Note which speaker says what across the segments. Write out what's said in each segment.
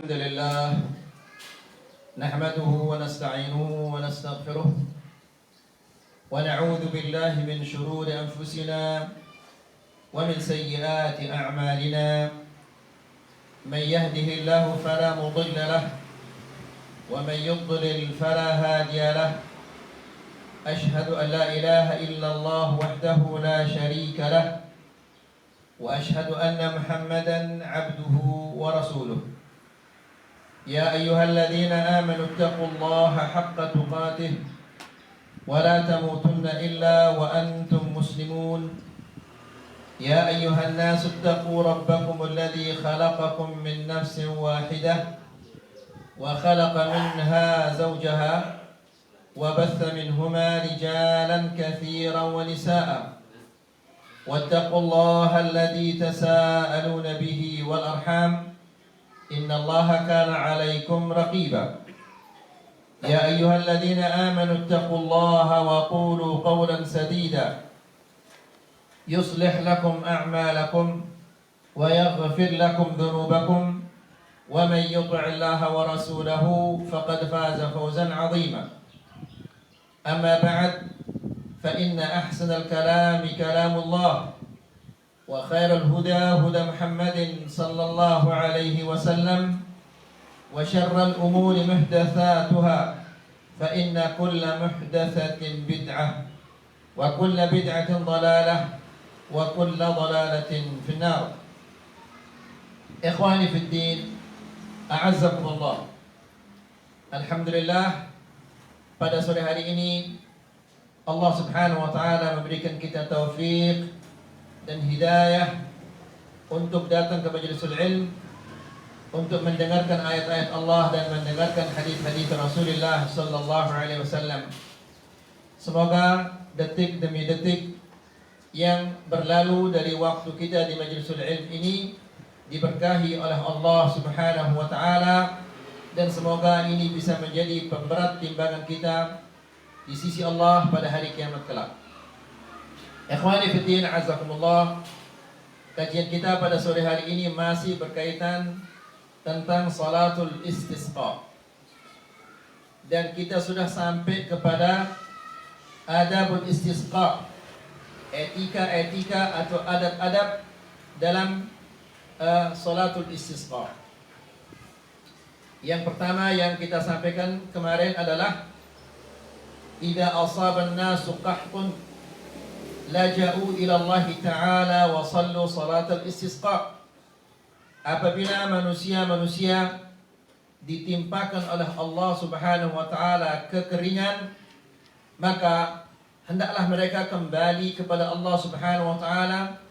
Speaker 1: الحمد لله نحمده ونستعينه ونستغفره ونعوذ بالله من شرور أنفسنا ومن سيئات أعمالنا من يهده الله فلا مضل له ومن يضلل فلا هادي له أشهد أن لا إله إلا الله وحده لا شريك له وأشهد أن محمدا عبده ورسوله يا أيها الذين آمنوا اتقوا الله حق تقاته ولا تموتن إلا وأنتم مسلمون يا أيها الناس اتقوا ربكم الذي خلقكم من نفس واحدة وخلق منها زوجها وبث منهما رجالا كثيرا ونساء واتقوا الله الذي تساءلون به والأرحام إن الله كان عليكم رقيبا يا أيها الذين آمنوا اتقوا الله وقولوا قولا سديدا يصلح لكم أعمالكم ويغفر لكم ذنوبكم ومن يطع الله ورسوله فقد فاز فوزا عظيما أما بعد فإن أحسن الكلام كلام الله وخير الهدى هدى محمد صلى الله عليه وسلم وشر الأمور محدثاتها فإن كل محدثة بدعة وكل بدعة ضلالة وكل ضلالة في النار. إخواني في الدين أعزكم الله. Alhamdulillah, pada sore hari ini Allah Subhanahu wa taala memberikan kita taufik dan hidayah untuk datang ke majlisul ilm, untuk mendengarkan ayat-ayat Allah dan mendengarkan hadis-hadis Rasulullah sallallahu alaihi wasallam. Semoga detik demi detik yang berlalu dari waktu kita di majlisul ilm ini diberkahi oleh Allah Subhanahu wa taala, dan semoga ini bisa menjadi pemberat timbangan kita di sisi Allah pada hari kiamat kelak. Ikhwani fiddin, azakumullah. Kajian kita pada sore hari ini masih berkaitan tentang salatul istisqa. Dan kita sudah sampai kepada adabul istisqa, etika-etika atau adab-adab dalam salatul istisqa. Yang pertama yang kita sampaikan kemarin adalah idza asaban nasu qahtun laja'u ila Allah Ta'ala wa sallu salatul istisqa. Apabila manusia-manusia ditimpakan oleh Allah Subhanahu wa taala kekeringan, maka hendaklah mereka kembali kepada Allah Subhanahu wa taala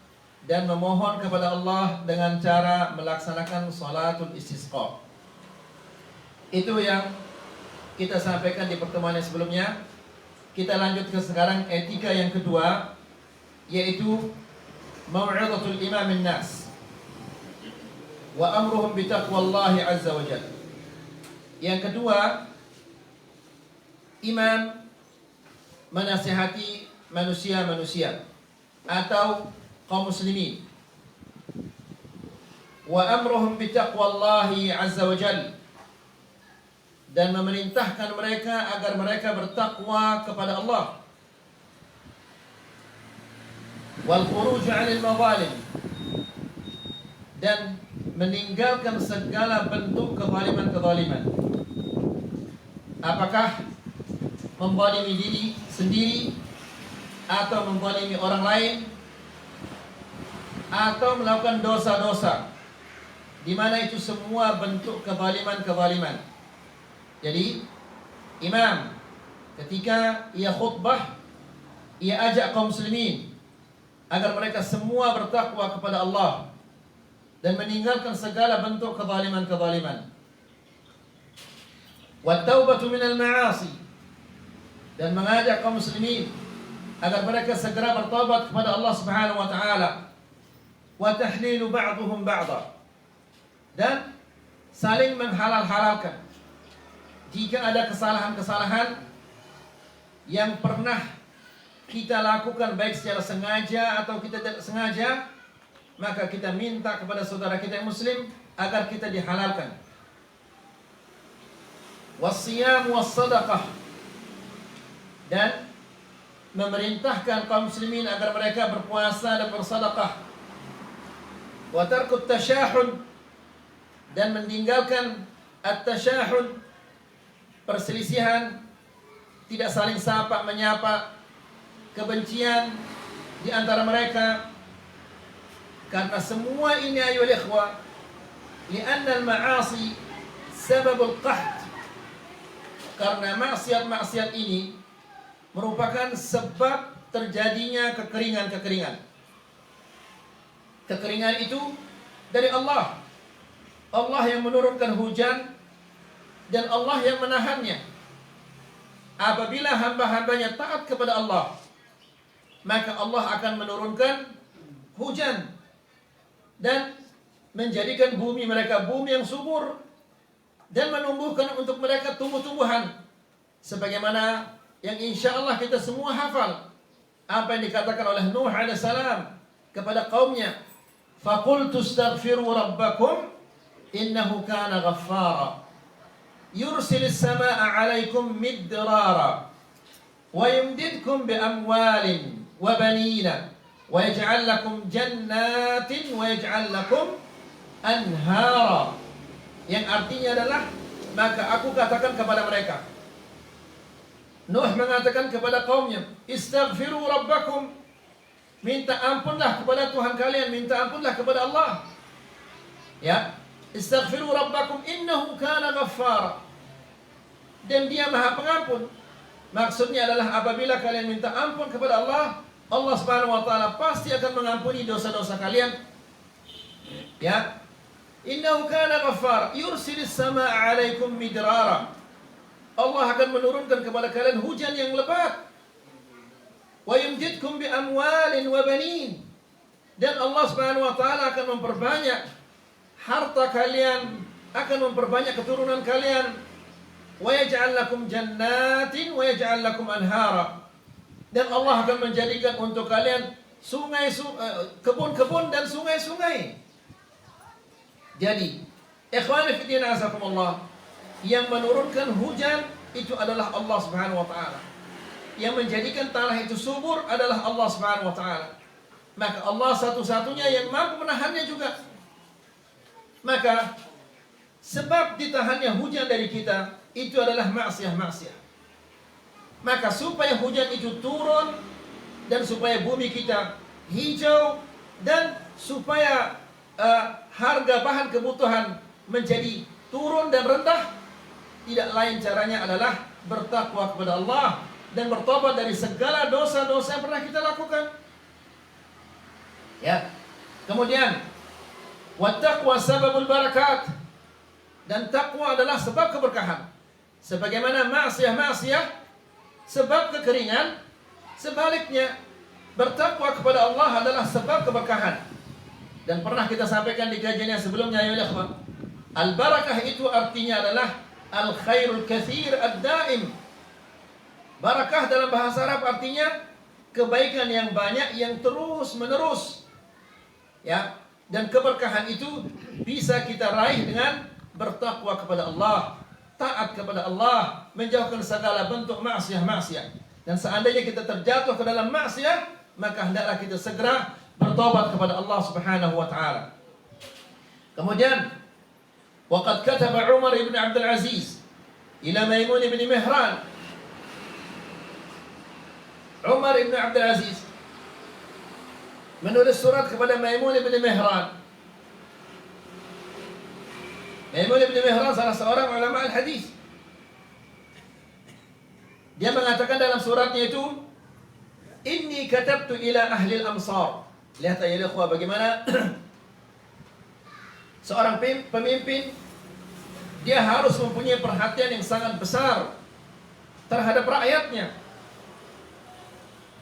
Speaker 1: dan memohon kepada Allah dengan cara melaksanakan salatul istisqa. Itu yang kita sampaikan di pertemuan yang sebelumnya. Kita lanjut ke sekarang etika yang kedua, yaitu mau'izatul imamin nas wa amruhum bitaqwallahi azza wa jalla. Yang kedua, imam menasihati manusia-manusia atau kaum muslimin, wa amruhum bitaqwallahi azza wa jalla, dan memerintahkan mereka agar mereka bertakwa kepada Allah, wal khuruj 'anil mazalim, dan meninggalkan segala bentuk kezaliman-kezaliman. Apakah menzalimi diri sendiri, atau menzalimi orang lain, atau melakukan dosa-dosa, di mana itu semua bentuk kezaliman-kezaliman. Jadi imam ketika ia khutbah, ia ajak kaum muslimin agar mereka semua bertakwa kepada Allah dan meninggalkan segala bentuk kezaliman-kezaliman. Wa taubatu minal ma'asi, dan mengajak kaum muslimin agar mereka segera bertaubat kepada Allah Subhanahu wa taala. Wa tahlilu ba'dhum ba'dha, dan saling menghalal-halalkan jika ada kesalahan-kesalahan yang pernah kita lakukan baik secara sengaja atau kita tidak sengaja, maka kita minta kepada saudara kita yang muslim agar kita dihalalkan. wassiyam wassadaqah, dan memerintahkan kaum muslimin agar mereka berpuasa dan bersedekah, wa tarkut tasyahud, dan meninggalkan at-tasyahud, perselisihan, tidak saling sapa menyapa, kebencian di antara mereka. Karena semua ini ayuhal ikhwah, li'anna al-ma'asi sababul qahd, karena maksiat-maksiat ini merupakan sebab terjadinya kekeringan-kekeringan. Kekeringan itu dari Allah. Allah yang menurunkan hujan dan Allah yang menahannya. Apabila hamba-hambanya taat kepada Allah, maka Allah akan menurunkan hujan dan menjadikan bumi mereka bumi yang subur dan menumbuhkan untuk mereka tumbuh-tumbuhan, sebagaimana yang insya Allah kita semua hafal apa yang dikatakan oleh Nuh alaihissalam kepada kaumnya, faqultu astaghfiru rabbakum innahu kana ghaffara yursilis samaa'a 'alaikum midrara wa yumdidkum bi amwalin wa banina wa yaj'al lakum jannatin wa yaj'al lakum anhara, yang artinya adalah maka aku katakan kepada mereka. Nuh mengatakan kepada kaumnya, istaghfiru rabbakum, minta ampunlah kepada Tuhan kalian, minta ampunlah kepada Allah. Ya, istaghfiru rabbakum innahu kana ghaffara, dan dia maha pengampun. Maksudnya adalah apabila kalian minta ampun kepada Allah, Allah Subhanahu wa taala pasti akan mengampuni dosa-dosa kalian. Ya, innahu kana ghaffara yursilis samaa'a 'alaikum midrara, Allah akan menurunkan kepada kalian hujan yang lebat. Wa yumdidkum bi amwalin wa banin, dan Allah Subhanahu wa taala akan memperbanyak harta kalian, akan memperbanyak keturunan kalian. Wa yaj'al lakum jannatin wa yaj'al lakum anhara, dan Allah akan menjadikan untuk kalian kebun-kebun dan sungai-sungai. Jadi, ikhwani fi din azakumullah, yang menurunkan hujan itu adalah Allah Subhanahu wa taala. Yang menjadikan tanah itu subur adalah Allah Subhanahu wa taala. Maka Allah satu-satunya yang mampu menahannya juga. Maka sebab ditahannya hujan dari kita itu adalah maksiat-maksiat. Maka supaya hujan itu turun dan supaya bumi kita hijau dan supaya harga bahan kebutuhan menjadi turun dan rendah, tidak lain caranya adalah bertakwa kepada Allah dan bertobat dari segala dosa-dosa yang pernah kita lakukan. Ya. Kemudian, wattaqwa sababul barakat, dan takwa adalah sebab keberkahan. Sebagaimana maksiat sebab kekeringan, sebaliknya bertakwa kepada Allah adalah sebab keberkahan. Dan pernah kita sampaikan di kajian yang sebelumnya, ya ikhwan, al-barakah itu artinya adalah al-khairul katsir ad-daim. Barakah dalam bahasa Arab artinya kebaikan yang banyak yang terus menerus. Ya, dan keberkahan itu bisa kita raih dengan bertakwa kepada Allah, taat kepada Allah, menjauhkan segala bentuk maksiat. Dan seandainya kita terjatuh ke dalam maksiat, maka hendaklah kita segera bertobat kepada Allah Subhanahu wa taala. Kemudian, waqad kataba Umar ibn Abdul Aziz ila Maimun ibn Mihran. Umar ibn Abdul Aziz menulis surat kepada Maimun ibn Mihran. Maimun ibn Mihran salah seorang ulama al-hadis. Dia mengatakan dalam suratnya itu, inni katabtu ila ahli al-amsar. Lihat ya ikhwah bagaimana seorang pemimpin dia harus mempunyai perhatian yang sangat besar terhadap rakyatnya,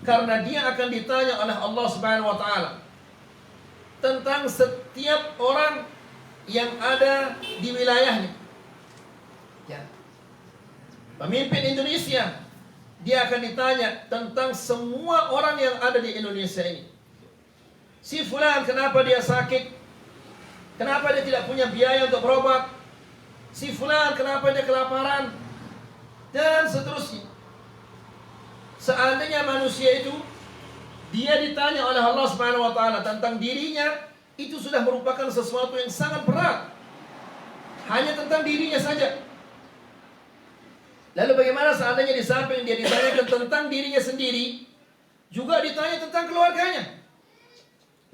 Speaker 1: karena dia akan ditanya oleh Allah Subhanahu wa taala tentang setiap orang yang ada di wilayahnya. Ya. Pemimpin Indonesia, dia akan ditanya tentang semua orang yang ada di Indonesia ini. Si fulan kenapa dia sakit? Kenapa dia tidak punya biaya untuk berobat? Si fulan kenapa dia kelaparan? dan seterusnya. Seandainya manusia itu dia ditanya oleh Allah Subhanahu wa taala tentang dirinya, itu sudah merupakan sesuatu yang sangat berat. Hanya tentang dirinya saja. Lalu bagaimana seandainya di samping dia ditanyakan tentang dirinya sendiri, juga ditanya tentang keluarganya?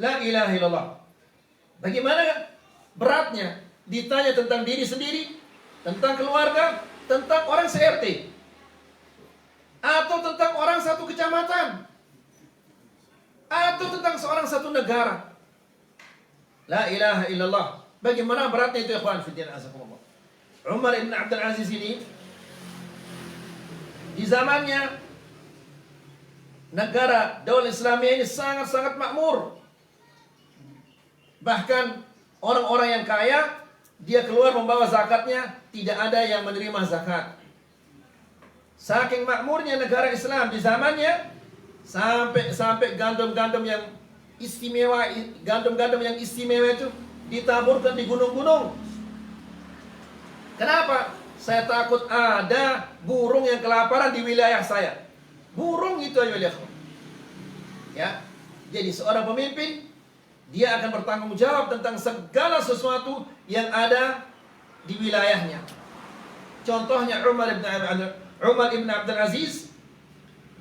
Speaker 1: La ilaha illallah. Bagaimana beratnya ditanya tentang diri sendiri, tentang keluarga, tentang orang se-RT, atau tentang orang satu kecamatan, atau tentang seorang satu negara. La ilaha illallah. Bagaimana beratnya itu, ikhwan fillah azakumullah. Umar ibn Abdul Aziz ini di zamannya negara daulah Islamiyah ini sangat-sangat makmur. Bahkan orang-orang yang kaya, dia keluar membawa zakatnya, tidak ada yang menerima zakat. Saking makmurnya negara Islam di zamannya, sampai gandum-gandum yang istimewa, gandum-gandum yang istimewa itu ditaburkan di gunung-gunung. Kenapa? Saya takut ada burung yang kelaparan di wilayah saya. Burung itu aja, ya. Jadi seorang pemimpin, dia akan bertanggung jawab tentang segala sesuatu yang ada di wilayahnya. Contohnya Umar ibn Abdul Aziz,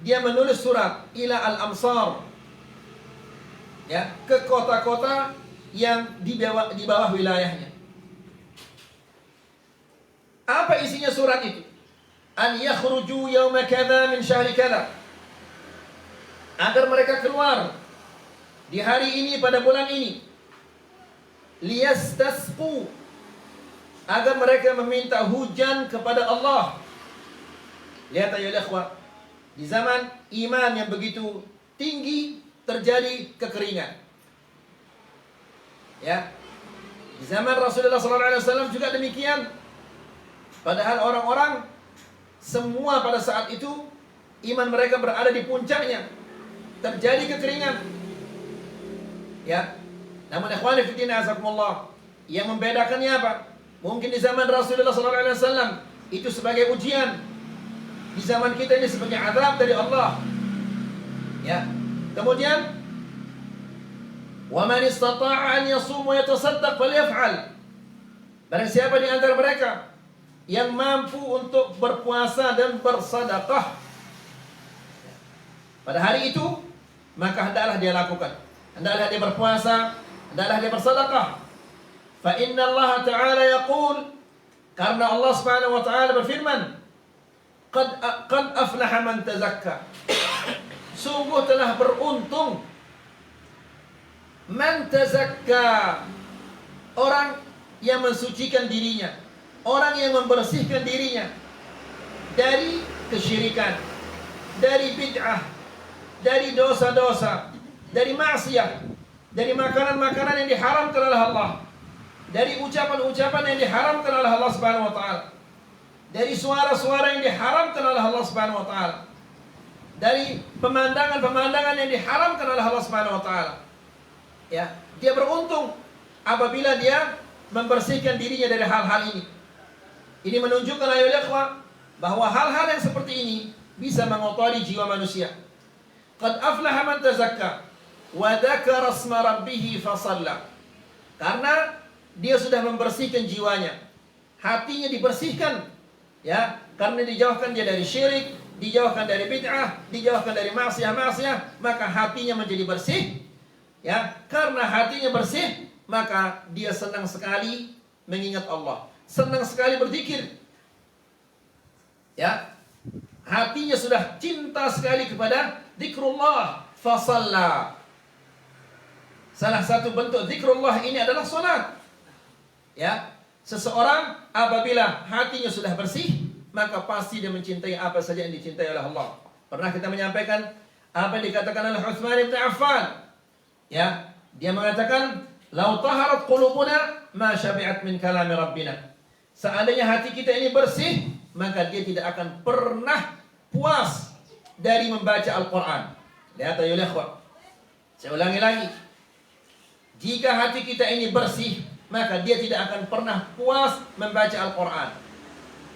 Speaker 1: dia menulis surat ila al-amsar, ya, ke kota-kota yang di bawah wilayahnya. Apa isinya surat itu? An yakhruju yawma kadza min syahri kadza. Agar mereka keluar di hari ini pada bulan ini. Liyastasqu. Agar mereka meminta hujan kepada Allah. Lihat ayo ikhwah, di zaman iman yang begitu tinggi terjadi kekeringan. Ya. Di zaman Rasulullah SAW juga demikian. Padahal orang-orang semua pada saat itu iman mereka berada di puncaknya. Terjadi kekeringan. Ya. Namun ikhwani fi din azakumullah, yang membedakannya apa? Mungkin di zaman Rasulullah SAW itu sebagai ujian. Di zaman kita ini sebagai azab dari Allah. Ya. Kemudian wa man istata'a an yasum wa yatasaddaq falyaf'al. Barang siapa di antara mereka yang mampu untuk berpuasa dan bersedekah pada hari itu, maka hendaklah dia lakukan. Hendaklah dia berpuasa, hendaklah dia bersedekah. Fa inna Allah Ta'ala yaqul, karena Allah Subhanahu wa taala berfirman, qad aflaha man tazakka. Sungguh telah beruntung man tazakka, orang yang mensucikan dirinya, orang yang membersihkan dirinya dari kesyirikan, dari bid'ah, dari dosa-dosa, dari maksiat, dari makanan-makanan yang diharamkan oleh Allah, dari ucapan-ucapan yang diharamkan oleh Allah Subhanahu wa taala, dari suara-suara yang diharamkan oleh Allah Subhanahu wa taala, dari pemandangan-pemandangan yang diharamkan oleh Allah Subhanahu wa taala. Ya, dia beruntung apabila dia membersihkan dirinya dari hal-hal ini. Ini menunjukkan ayo ikhwah bahwa hal-hal yang seperti ini bisa mengotori jiwa manusia. Qad aflaha man tazakka wa dzakara asma rabbih fa shalla. Karena dia sudah membersihkan jiwanya. Hatinya dibersihkan, ya, karena dijauhkan dia dari syirik, dijauhkan dari bid'ah, dijauhkan dari maksiat-maksiat, maka hatinya menjadi bersih. Ya, karena hatinya bersih, maka dia senang sekali mengingat Allah, senang sekali berzikir. Ya, hatinya sudah cinta sekali kepada zikrullah, fasalla. Salah satu bentuk zikrullah ini adalah salat. Ya, seseorang apabila hatinya sudah bersih, maka pasti dia mencintai apa saja yang dicintai oleh Allah. Pernah kita menyampaikan apa yang dikatakan oleh Utsman bin Affan. Ya, dia mengatakan, "Lau taharat qulubuna ma syabi'at min kalami rabbina." Seandainya hati kita ini bersih, maka dia tidak akan pernah puas dari membaca Al-Quran. Lihat ayo ikhwah. Saya ulangi lagi. Jika hati kita ini bersih, maka dia tidak akan pernah puas membaca Al-Quran.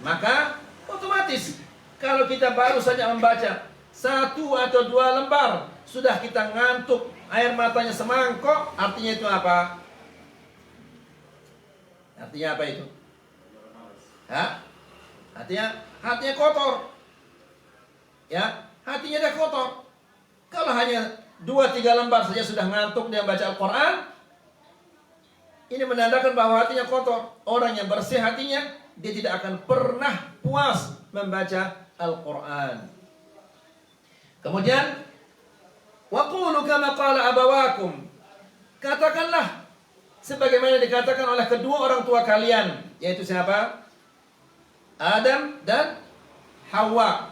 Speaker 1: Maka otomatis Kalau kita baru saja membaca 1 atau 2 lembar, sudah kita ngantuk, air matanya semangkok, artinya itu apa? Artinya apa itu? Hah? Hatinya kotor. Ya, hatinya dah kotor. Kalau hanya 2-3 lembar saja sudah ngantuk dia baca Al-Quran, ini menandakan bahwa hatinya kotor. Orang yang bersih hatinya, dia tidak akan pernah puas membaca Al-Quran. Kemudian, waqulu kama qala abawakum. Katakanlah sebagaimana dikatakan oleh kedua orang tua kalian, yaitu siapa? Adam dan Hawa.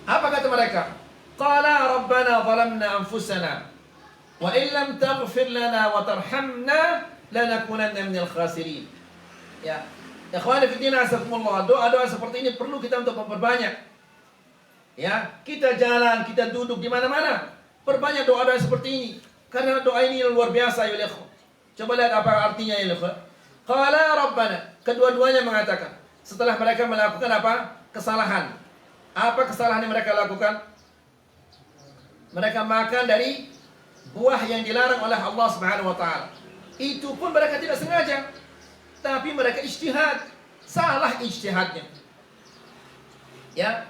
Speaker 1: Apa kata mereka? Qala rabbana zalamna anfusana wa in lam taghfir lana wa tarhamna lanakunanna minal khasirin. Ya, ikhwani fi din azakumullah, doa-doa seperti ini perlu kita untuk memperbanyak. Ya, kita jalan, kita duduk di mana-mana, perbanyak doa-doa seperti ini. Karena doa ini luar biasa ya ikhwan. Coba lihat apa artinya ya ikhwan. Qala rabbana, kedua-duanya mengatakan setelah mereka melakukan apa? Kesalahan. Apa kesalahan yang mereka lakukan? Mereka makan dari buah yang dilarang oleh Allah Subhanahu wa taala. Itu pun mereka tidak sengaja. Tapi mereka ijtihad, salah ijtihadnya. Ya.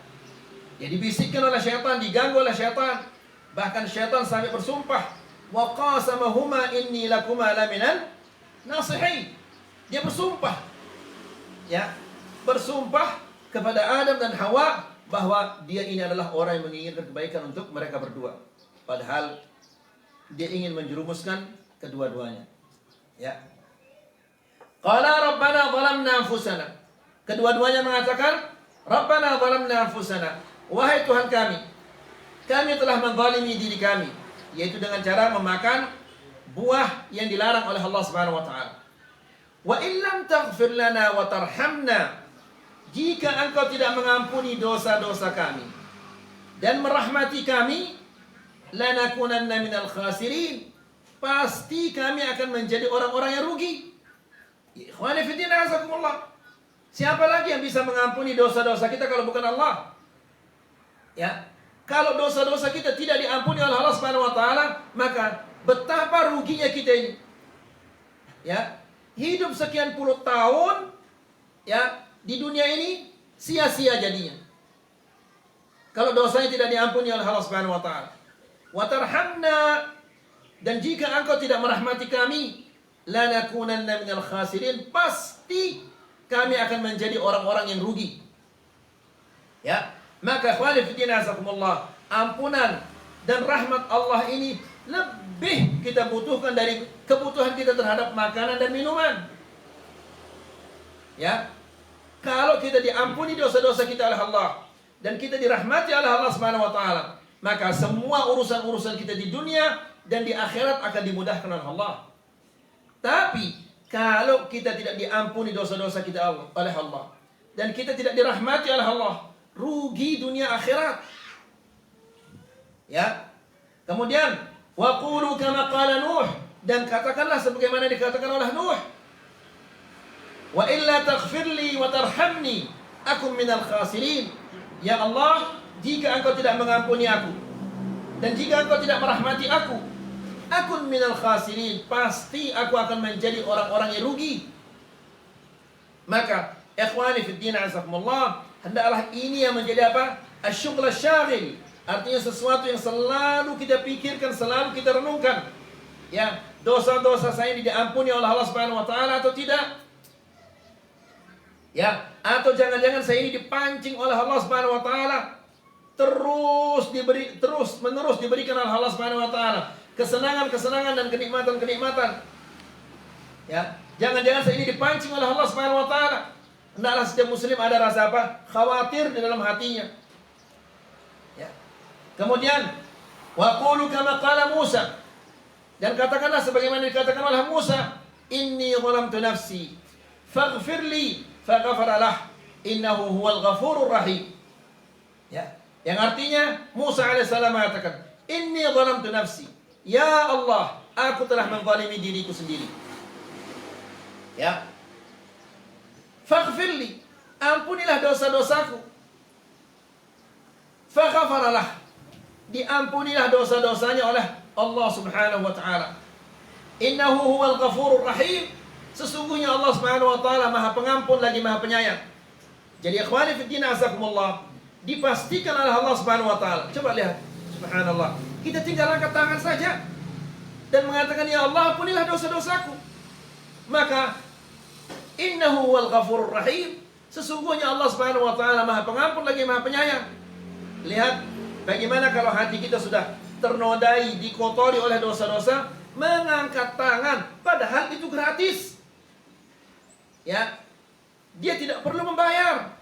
Speaker 1: Jadi dibisikkan oleh syaitan, diganggu oleh syaitan. Bahkan syaitan sampai bersumpah, wa qasamahuma inni lakuma laminan nasihin. Dia bersumpah. Ya, bersumpah kepada Adam dan Hawa bahwa dia ini adalah orang yang menginginkan kebaikan untuk mereka berdua. Padahal dia ingin menjerumuskan kedua-duanya. Ya. Qala rabbana zalamna anfusana. Kedua-duanya mengatakan, Rabbana zalamna anfusana. Wahai Tuhan kami telah menzalimi diri kami, yaitu dengan cara memakan buah yang dilarang oleh Allah Subhanahu wa taala. Wa illam taghfir lana wa tarhamna. Jika engkau tidak mengampuni dosa-dosa kami dan merahmati kami, lanakunanna minal khasirin. Pasti kami akan menjadi orang-orang yang rugi. Ikhwani fi din azakumullah. Siapa lagi yang bisa mengampuni dosa-dosa kita kalau bukan Allah? Ya. Kalau dosa-dosa kita tidak diampuni oleh Allah Subhanahu wa taala, maka betapa ruginya kita ini. Ya. Hidup sekian puluh tahun ya di dunia ini sia-sia jadinya. Kalau dosanya tidak diampuni oleh Allah Subhanahu wa taala. Wa tarhamna, dan jika engkau tidak merahmati kami, lanakunanna minal khasirin, pasti kami akan menjadi orang-orang yang rugi. Ya, maka ikhwani fi din azakumullah, ampunan dan rahmat Allah ini lebih kita butuhkan dari kebutuhan kita terhadap makanan dan minuman. Ya, kalau kita diampuni dosa-dosa kita oleh Allah dan kita dirahmati oleh Allah Subhanahu wa taala, maka semua urusan-urusan kita di dunia dan di akhirat akan dimudahkan oleh Allah. Tapi kalau kita tidak diampuni dosa-dosa kita oleh Allah dan kita tidak dirahmati oleh Allah, rugi dunia akhirat. Ya. Kemudian waqulu kama qala Nuh, dan katakanlah sebagaimana dikatakan oleh Nuh. Wa illa taghfirli wa tarhamni akum minal khasirin. Ya Allah, jika engkau tidak mengampuni aku dan jika engkau tidak merahmati aku, akun minal khasirin, pasti aku akan menjadi orang-orang yang rugi. Maka ikhwani fid din azakumullah, hendaklah ini yang menjadi apa? Asyughul syaghil. Artinya sesuatu yang selalu kita pikirkan, selalu kita renungkan. Ya, dosa-dosa saya ini diampuni oleh Allah Subhanahu wa taala atau tidak? Ya, atau jangan-jangan saya ini dipancing oleh Allah Subhanahu wa taala, terus menerus diberikan oleh Allah Subhanahu wa taala kesenangan-kesenangan dan kenikmatan-kenikmatan. Ya, jangan-jangan saya ini dipancing oleh Allah Subhanahu wa taala. Hendaklah setiap muslim ada rasa apa? Khawatir di dalam hatinya. Ya. Kemudian waqulu kama qala Musa, dan katakanlah sebagaimana dikatakan oleh Musa, inni zalamtu nafsi faghfirli faghfara lah innahu huwal ghafurur rahim. Ya, yang artinya Musa alaihissalam mengatakan, inni zalamtu nafsi, ya Allah, aku telah menzalimi diriku sendiri. Ya, faghfirli, ampunilah dosa-dosaku. Faghafaralah, diampunilah dosa-dosanya oleh Allah Subhanahu wa taala. Innahu huwal ghafurur rahim. Sesungguhnya Allah Subhanahu wa taala Maha Pengampun lagi Maha Penyayang. Jadi ikhwani fi din azakumullah, dipastikan oleh Allah Subhanahu wa taala. Coba lihat, subhanallah. Kita tinggal angkat tangan saja dan mengatakan, ya Allah, ampunilah dosa-dosaku. Maka innahu huwal ghafurur rahim. Sesungguhnya Allah Subhanahu wa taala Maha Pengampun lagi Maha Penyayang. Lihat bagaimana kalau hati kita sudah ternodai, dikotori oleh dosa-dosa, mengangkat tangan, padahal itu gratis. Ya, dia tidak perlu membayar.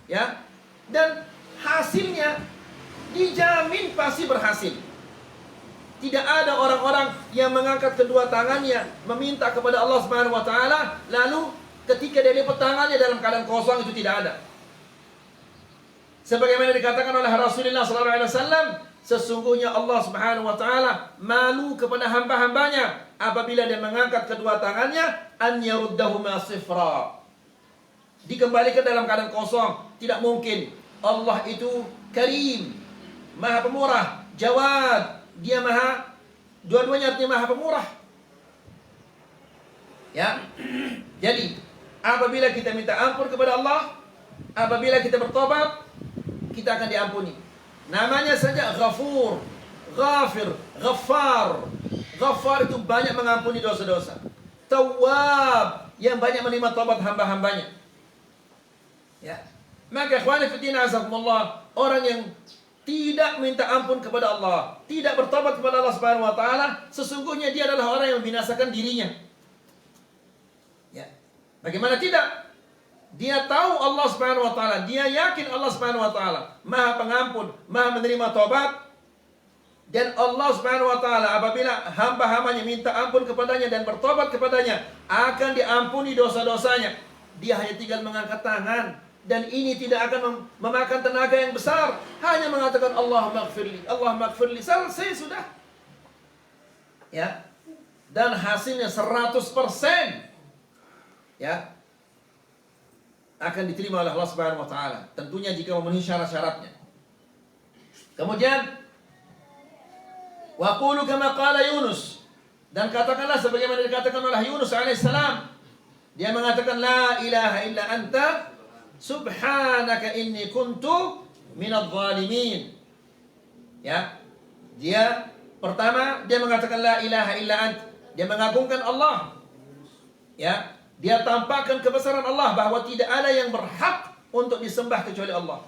Speaker 1: Ya, dan hasilnya dijamin pasti berhasil. Tidak ada orang-orang yang mengangkat kedua tangannya meminta kepada Allah Subhanahu wa taala, lalu ketika dia lipat tangannya dalam keadaan kosong, itu tidak ada. Sebagaimana dikatakan oleh Rasulullah SAW, sesungguhnya Allah Subhanahu wa taala malu kepada hamba-hambanya apabila dia mengangkat kedua tangannya, an yaruddahuma sifra, dikembalikan dalam keadaan kosong. Tidak mungkin. Allah itu Karim, Maha Pemurah, Jawad, dia Maha, dua-duanya artinya Maha Pemurah. Ya. Jadi, apabila kita minta ampun kepada Allah, apabila kita bertobat, kita akan diampuni. Namanya saja Ghafur, Ghafir, Ghaffar. Ghaffar itu banyak mengampuni dosa-dosa. Tawwab, yang banyak menerima taubat hamba-hambanya. Ya. Maka ikhwani fi din azakumullah, orang yang tidak minta ampun kepada Allah, tidak bertobat kepada Allah Subhanahu wa taala, sesungguhnya dia adalah orang yang membinasakan dirinya. Ya. Bagaimana tidak? Dia tahu Allah Subhanahu wa taala, dia yakin Allah Subhanahu wa taala Maha Pengampun, Maha menerima taubat. Dan Allah Subhanahu wa taala apabila hamba-hambanya minta ampun kepadanya dan bertobat kepadanya, akan diampuni dosa-dosanya. Dia hanya tinggal mengangkat tangan, dan ini tidak akan memakan tenaga yang besar. Hanya mengatakan Allah maghfirli, Allah maghfirli, selesai sudah. Ya. Dan hasilnya 100%. Ya. Akan diterima oleh Allah Subhanahu wa taala, tentunya jika memenuhi syarat-syaratnya. Kemudian wa qulu kama qala Yunus, dan katakanlah sebagaimana dikatakan oleh Yunus alaihissalam. Dia mengatakan la ilaha illa anta subhanaka inni kuntu minadh dhalimin. Ya. Dia pertama dia mengatakan la ilaha illa anta, dia mengagungkan Allah. Ya. Dia tampakkan kebesaran Allah, bahwa tidak ada yang berhak untuk disembah kecuali Allah.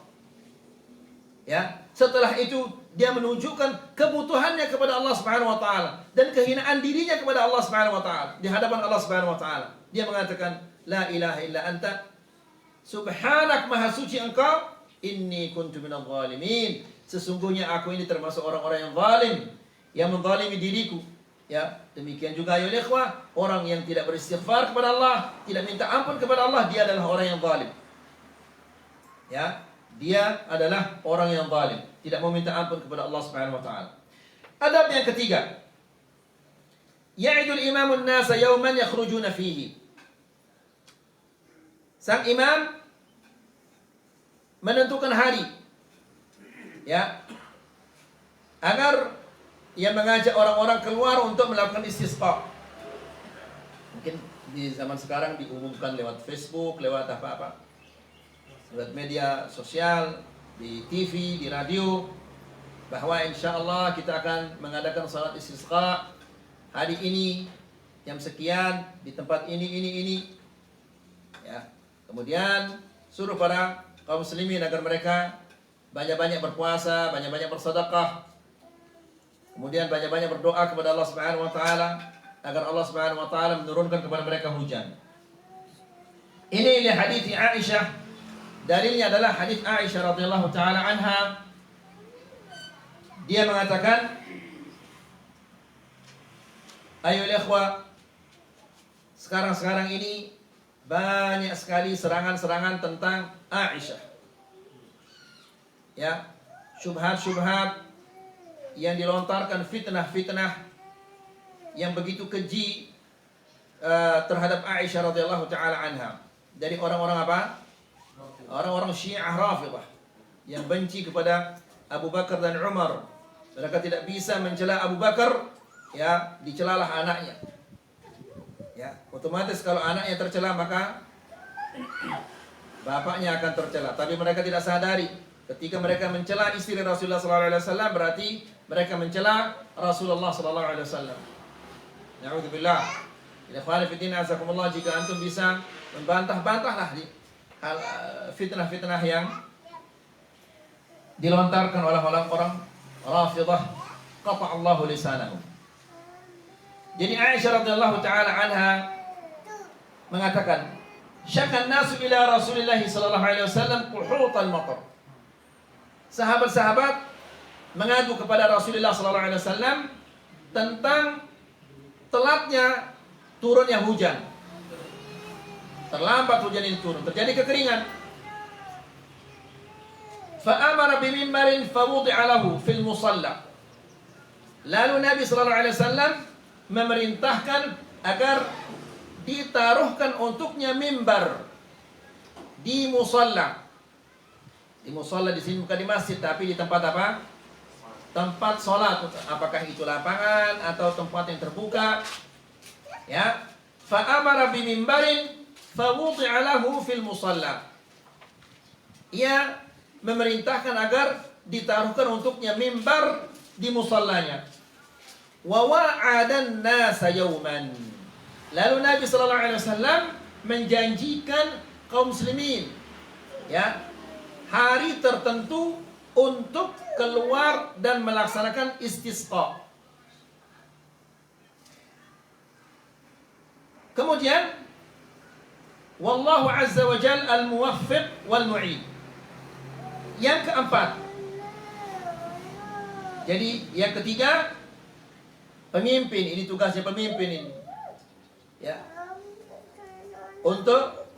Speaker 1: Ya, setelah itu dia menunjukkan kebutuhannya kepada Allah Subhanahu wa taala dan kehinaan dirinya kepada Allah Subhanahu wa taala di hadapan Allah Subhanahu wa taala. Dia mengatakan la ilaha illa anta subhanak, maha suci engkau, inni kuntu minadh dhalimin, sesungguhnya aku ini termasuk orang-orang yang zalim, yang menzalimi diriku. Ya, demikian juga ya ikhwah, orang yang tidak beristighfar kepada Allah, tidak minta ampun kepada Allah, dia adalah orang yang zalim. Ya, dia adalah orang yang zalim, tidak mau minta ampun kepada Allah Subhanahu wa taala. Adab yang ketiga, ya'idul imamun nasa yawman yakhrujuna fihi. Sang imam menentukan hari, ya, agar ia mengajak orang-orang keluar untuk melakukan istisqa. Mungkin di zaman sekarang diumumkan lewat Facebook, lewat apa-apa, lewat media sosial, di TV, di radio, bahwa insya Allah kita akan mengadakan salat istisqa hari ini jam sekian di tempat ini. Ya. Kemudian suruh para kaum muslimin agar mereka banyak-banyak berpuasa, banyak-banyak bersedekah. Kemudian banyak-banyak berdoa kepada Allah Subhanahu wa taala agar Allah Subhanahu wa taala menurunkan kepada mereka hujan. Ini hadis Aisyah. Dalilnya adalah hadis Aisyah radhiyallahu taala anha. Dia mengatakan, ayolah ikhwah, sekarang ini banyak sekali serangan-serangan tentang Aisyah. Ya, syubhat-syubhat yang dilontarkan, fitnah-fitnah yang begitu keji terhadap Aisyah radhiyallahu taala anha dari orang-orang apa? Orang-orang Syiah Rafidah yang benci kepada Abu Bakar dan Umar. Mereka tidak bisa mencela Abu Bakar, ya, dicelalah anaknya. Ya, otomatis kalau anaknya tercela maka bapaknya akan tercela. Tapi mereka tidak sadari ketika mereka mencela istri Rasulullah SAW berarti mereka mencela Rasulullah SAW. Na'udzubillah. Ikhwan fillah azakumullah, jika antum bisa membantah-bantahlah di hal fitnah-fitnah yang dilontarkan oleh orang-orang Rafidah, qata'allahu lisanahum. Jadi Aisyah radhiyallahu taala anha mengatakan, "Syakkan nasu ila Rasulillah sallallahu alaihi wasallam quhutal matar." Sahabat-sahabat mengadu kepada Rasulullah sallallahu alaihi wasallam tentang telatnya turunnya hujan. Terlambat hujan ini turun, terjadi kekeringan. Fa'amara bimimbarin fawudi'a lahu fil musalla. Lalu Nabi sallallahu alaihi wasallam memerintahkan agar ditaruhkan untuknya mimbar di musalla. Di musalla di sini bukan di masjid tapi di tempat apa? Tempat sholat. Apakah itu lapangan atau tempat yang terbuka? Ya. Fa'amara bimimbarin fawudi'a lahu fil musalla. Ia memerintahkan agar ditaruhkan untuknya mimbar di musallanya. Wa wa'adan nasa yawman. Lalu Nabi sallallahu alaihi wasallam menjanjikan kaum muslimin, ya, hari tertentu untuk keluar dan melaksanakan istisqa. Kemudian wallahu azza wa jalla al-muwaffiq wal mu'in. Yang keempat, jadi yang ketiga, pemimpin, ini tugasnya pemimpin ini, ya, untuk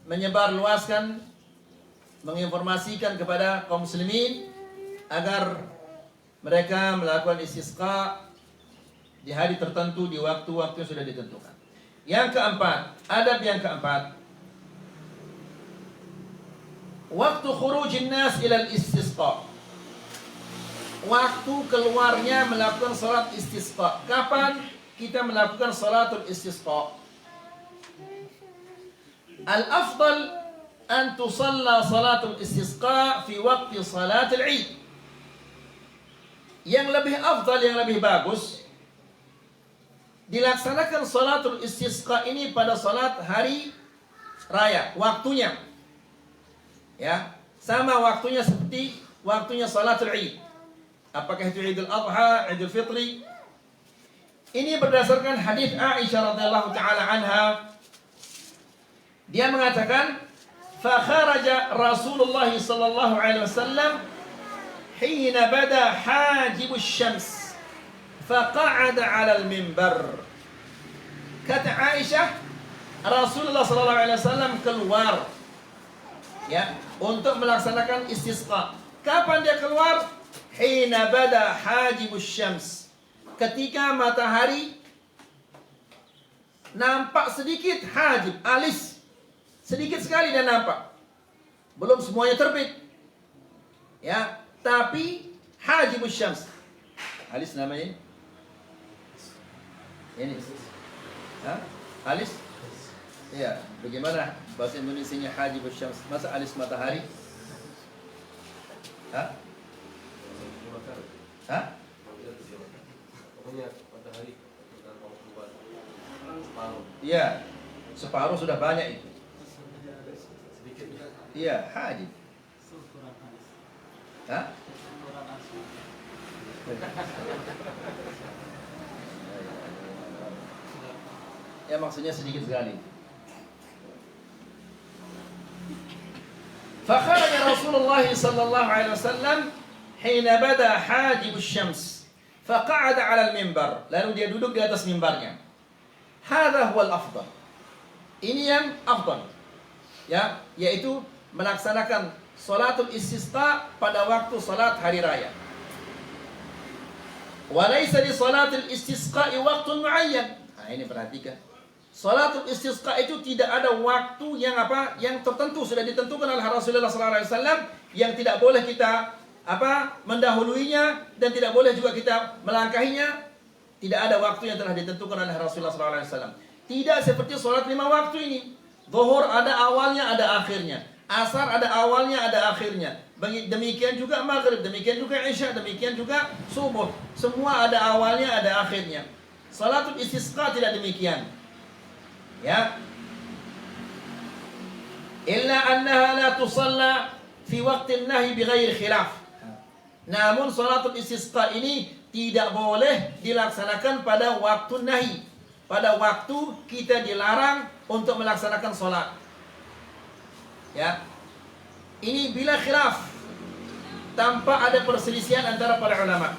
Speaker 1: menyebarluaskan, menginformasikan kepada kaum muslimin agar mereka melakukan istisqa di hari tertentu, di waktu-waktu yang sudah ditentukan. Yang keempat, adab yang keempat, waktu khurujin nas ilal istisqa. Waktu keluarnya melakukan salat istisqa. Kapan kita melakukan salatul istisqa? Al-afdal an tusalla salatul istisqa fi waqti salatul Eid. Yang lebih afdal, yang lebih bagus, dilaksanakan salatul istisqa ini pada salat hari raya, waktunya. Ya, sama waktunya seperti waktunya salatul Eid. Apakah itu Idul Adha, Idul Fitri? Ini berdasarkan hadis Aisyah radhiyallahu taala anha. Dia mengatakan, "Fa kharaja Rasulullah sallallahu alaihi wasallam hina bada hajibus syams fa qa'ada 'ala al-mimbar." Kata Aisyah, Rasulullah sallallahu alaihi wasallam keluar, ya, untuk melaksanakan istisqa. Kapan dia keluar? Hina bada hajibus syams. Ketika matahari nampak sedikit, hajib, alis, sedikit sekali dia nampak. Belum semuanya terbit. Ya, tapi hajibus syams. Alis namanya ini. Hah? Alis? Iya, bagaimana bahasa Indonesianya hajibus syams? Masa alis matahari? Hah? Hah?
Speaker 2: Pokoknya matahari keluar separuh.
Speaker 1: Iya, separuh sudah banyak itu.
Speaker 2: Sedikit.
Speaker 1: Iya, hajib. Hah? Ya, maksudnya sedikit sekali. Fakharaja Rasulullah sallallahu alaihi wasallam hina bada hajibus syams faqa'ada 'ala al-mimbar. Lalu dia duduk di atas mimbarnya. Hadza huwal afdal. Ini yang afdal. Ya, yaitu melaksanakan salatul istisqa pada waktu salat hari raya. Wa laysa li salatil istisqa'i waqtun muayyan. Nah, ini perhatikan. Salatul istisqa itu tidak ada waktu yang yang tertentu, sudah ditentukan oleh Rasulullah SAW, yang tidak boleh kita mendahuluinya dan tidak boleh juga kita melangkahinya. Tidak ada waktu yang telah ditentukan oleh Rasulullah SAW. Tidak seperti salat 5 waktu ini. Zuhur ada awalnya, ada akhirnya. Asar ada awalnya, ada akhirnya. Demikian juga maghrib, demikian juga isya, demikian juga subuh. Semua ada awalnya, ada akhirnya. Salatul istisqa tidak demikian. Ya. Illa annaha la tusalla fi waqtin nahi bighairi khilaf. Namun salatul istisqa ini tidak boleh dilaksanakan pada waktu nahi. Pada waktu kita dilarang untuk melaksanakan salat. Ya. Ini bila khilaf, tanpa ada perselisihan antara para ulama.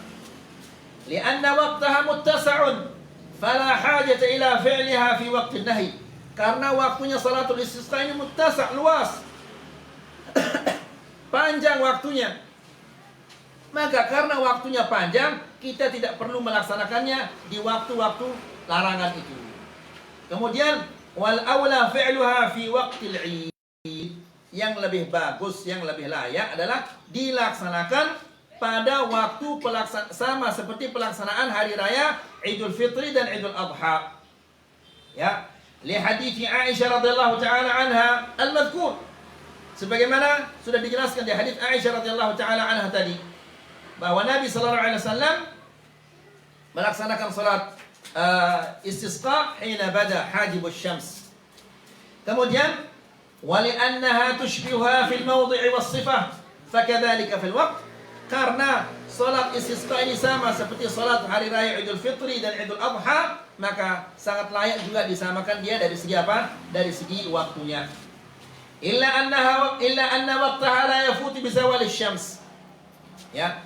Speaker 1: Lianna waqtaha muttasa'un, fala hajata ila fi'liha fi waqtin nahi. Karena waktunya salatul istisqa ini muttasa', luas. Panjang waktunya. Maka karena waktunya panjang, kita tidak perlu melaksanakannya di waktu-waktu larangan itu. Kemudian wal aula fi'luha fi waqtil 'id. Yang lebih bagus, yang lebih layak adalah dilaksanakan pada waktu sama seperti pelaksanaan hari raya Idul Fitri dan Idul Adha. Ya, li hadits Aisyah radhiyallahu taala anha al-madhkur. Sebagaimana sudah dijelaskan di hadits Aisyah radhiyallahu taala anha tadi, bahwa Nabi sallallahu alaihi wasallam melaksanakan salat istisqa hina bada hajibus syams. Kemudian ولأنها تشبهها في الموضع والصفة فكذلك في الوقت. Karena salat istisqa ini sama seperti salat hari raya Idul Fitri dan Idul Adha, maka sangat layak juga disamakan dia dari segi apa? Dari segi waktunya. Illa anna waqtaha la yafut bi zawal asy-syams. Ya.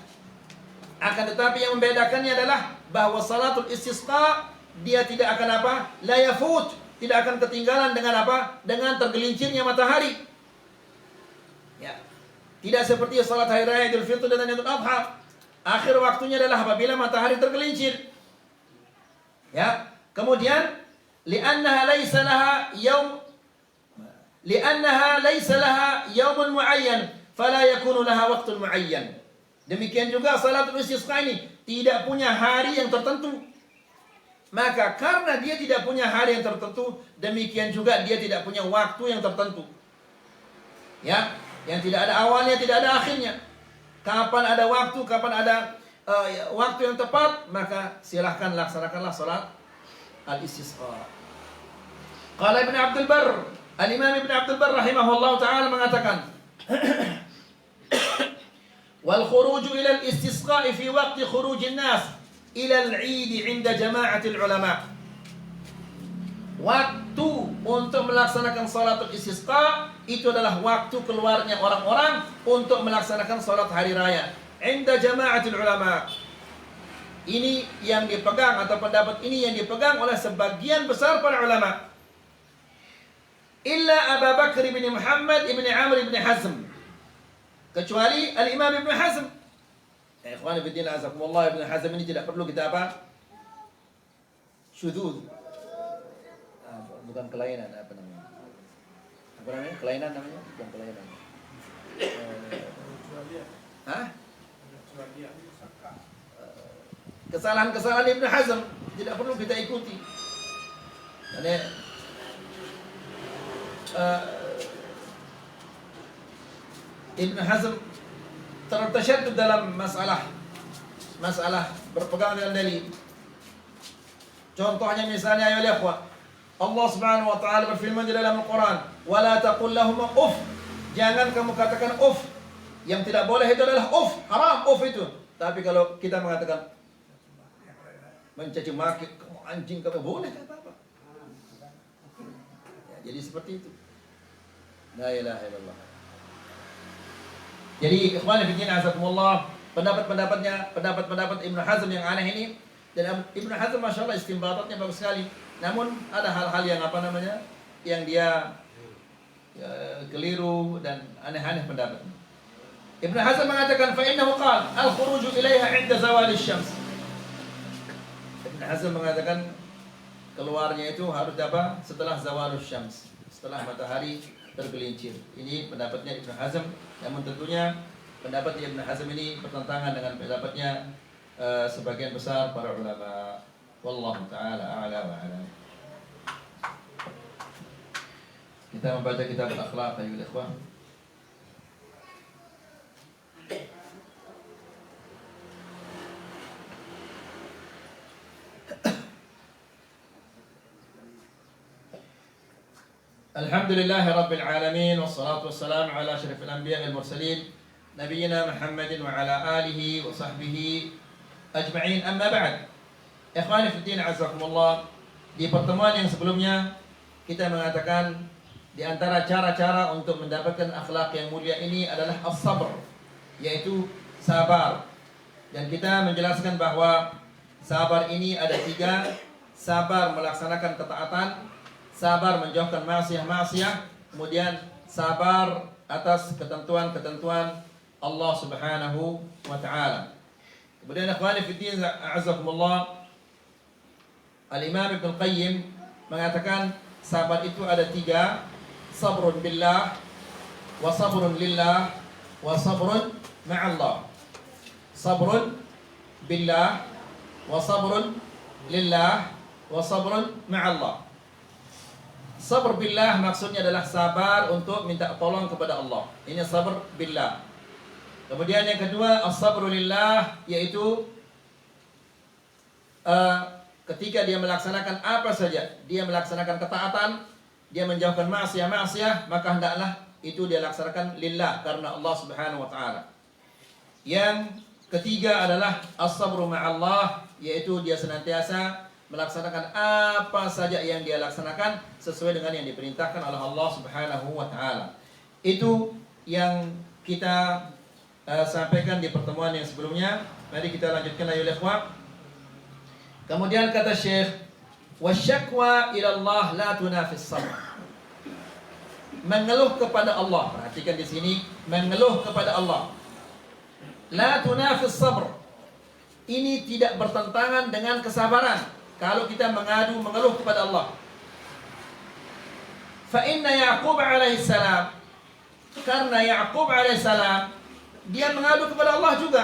Speaker 1: Akan tetapi yang membedakannya adalah bahwa salatul istisqa dia tidak akan la yafut, tidak akan ketinggalan dengan dengan tergelincirnya matahari. Ya. Tidak seperti salat hari raya Idul Fitri dan Idul Adha. Akhir waktunya adalah apabila matahari tergelincir. Ya. Kemudian li'annaha laysa laha yawmun muayyan, fala yakunu laha waqtun muayyan. Demikian juga salatul istisqa ini tidak punya hari yang tertentu. Maka karena dia tidak punya hari yang tertentu, demikian juga dia tidak punya waktu yang tertentu. Ya, yang tidak ada awalnya, tidak ada akhirnya. Kapan ada waktu, kapan ada waktu yang tepat, maka silahkan laksanakanlah salat al-istisqa. Qala Ibn Abdul Barr, Al-Imam Ibn Abdul Barr rahimahullah ta'ala mengatakan, wal khuruju ila al-istisqa fi waqti khurujin nas ila al-'id 'inda jama'atil ulama. Waktu untuk melaksanakan salatul istisqa itu adalah waktu keluarnya orang-orang untuk melaksanakan salat hari raya 'inda jama'atil ulama. Ini yang dipegang, atau pendapat ini yang dipegang oleh sebagian besar para ulama. Illa Abu Bakar bin Muhammad bin Amr bin Hazm, kecuali Al-Imam Ibn Hazm. Ikhwan fillah azakumullah, Ibn Hazm ini tidak perlu kita syudzuz. Bukan kelainan, apa namanya? Kelainan namanya? Bukan kelainan. Kesalahan-kesalahan Ibn Hazm tidak perlu kita ikuti. Karena Ibn Hazm tertasyadud dalam masalah berpegang dengan dalil. Contohnya misalnya, ya ikhwah, Allah Subhanahu wa taala berfirman di dalam Al-Qur'an, "Wa la taqul lahum uff." Jangan kamu katakan uff. Yang tidak boleh itu adalah uff, haram uff itu. Tapi kalau kita mengatakan mencaci maki, kamu anjing, kamu boleh, kata apa? Ya, jadi seperti itu. La ilaha illallah. Jadi ikhwan fillah azakumullah, pendapat Ibnu Hazm yang aneh ini, dan Ibnu Hazm masyaallah istinbatatnya bagus sekali. Namun ada hal-hal yang yang dia keliru dan aneh-aneh pendapatnya. Ibnu Hazm mengatakan fa innahu qala al-khuruju ilaiha 'inda zawal asy-syams. Ibnu Hazm mengatakan keluarnya itu harus apa? Setelah zawalus syams, setelah matahari tergelincir. Ini pendapatnya Ibnu Hazm. Namun tentunya pendapat Ibnu Hazm ini bertentangan dengan pendapatnya sebagian besar para ulama. Wallahu taala a'la wa a'lam. Kita membaca kitab al-akhlaq ayuhal ikhwan. Alhamdulillah Rabbil Alamin. Wassalatu wassalamu ala asyrafil anbiya wal mursalin Nabiyyina Muhammadin wa ala alihi wa sahbihi ajma'in. Amma ba'd. Ikhwani fiddin azakumullah. Di pertemuan yang sebelumnya kita mengatakan di antara cara-cara untuk mendapatkan akhlak yang mulia ini adalah as-sabr, yaitu sabar. Dan kita menjelaskan bahwa sabar ini ada 3. Sabar melaksanakan ketaatan, sabar menjauhkan maksiat-maksiat, kemudian sabar atas ketentuan-ketentuan Allah Subhanahu wa taala. Kemudian ikhwani fiddin a'azzakumullah, Al-Imam Ibnu Qayyim mengatakan sabar itu ada 3, sabrun billah, wa sabrun lillah, wa sabrun ma'allah. Sabrun billah, wa sabrun lillah, wa sabrun ma'allah. Sabr billah maksudnya adalah sabar untuk minta tolong kepada Allah. Ini sabr billah. Kemudian yang kedua, as-sabru lillah, yaitu ketika dia melaksanakan apa saja, dia melaksanakan ketaatan, dia menjauhkan maksiat-maksiat, maka hendaklah itu dia laksanakan lillah, karena Allah Subhanahu wa taala. Yang ketiga adalah as-sabru ma'allah, yaitu dia senantiasa melaksanakan apa saja yang dia laksanakan sesuai dengan yang diperintahkan oleh Allah Subhanahu wa taala. Itu yang kita sampaikan di pertemuan yang sebelumnya. Mari kita lanjutkan ayo ikhwan. Kemudian kata Syekh, wasyakwa ila Allah la tunafis sabr. Mengeluh kepada Allah. Perhatikan di sini, mengeluh kepada Allah. La tunafis sabr. Ini tidak bertentangan dengan kesabaran. Kalau kita mengeluh kepada Allah. Fa inna Ya'qub alaihi salam, karena Ya'qub alaihi salam dia mengadu kepada Allah juga.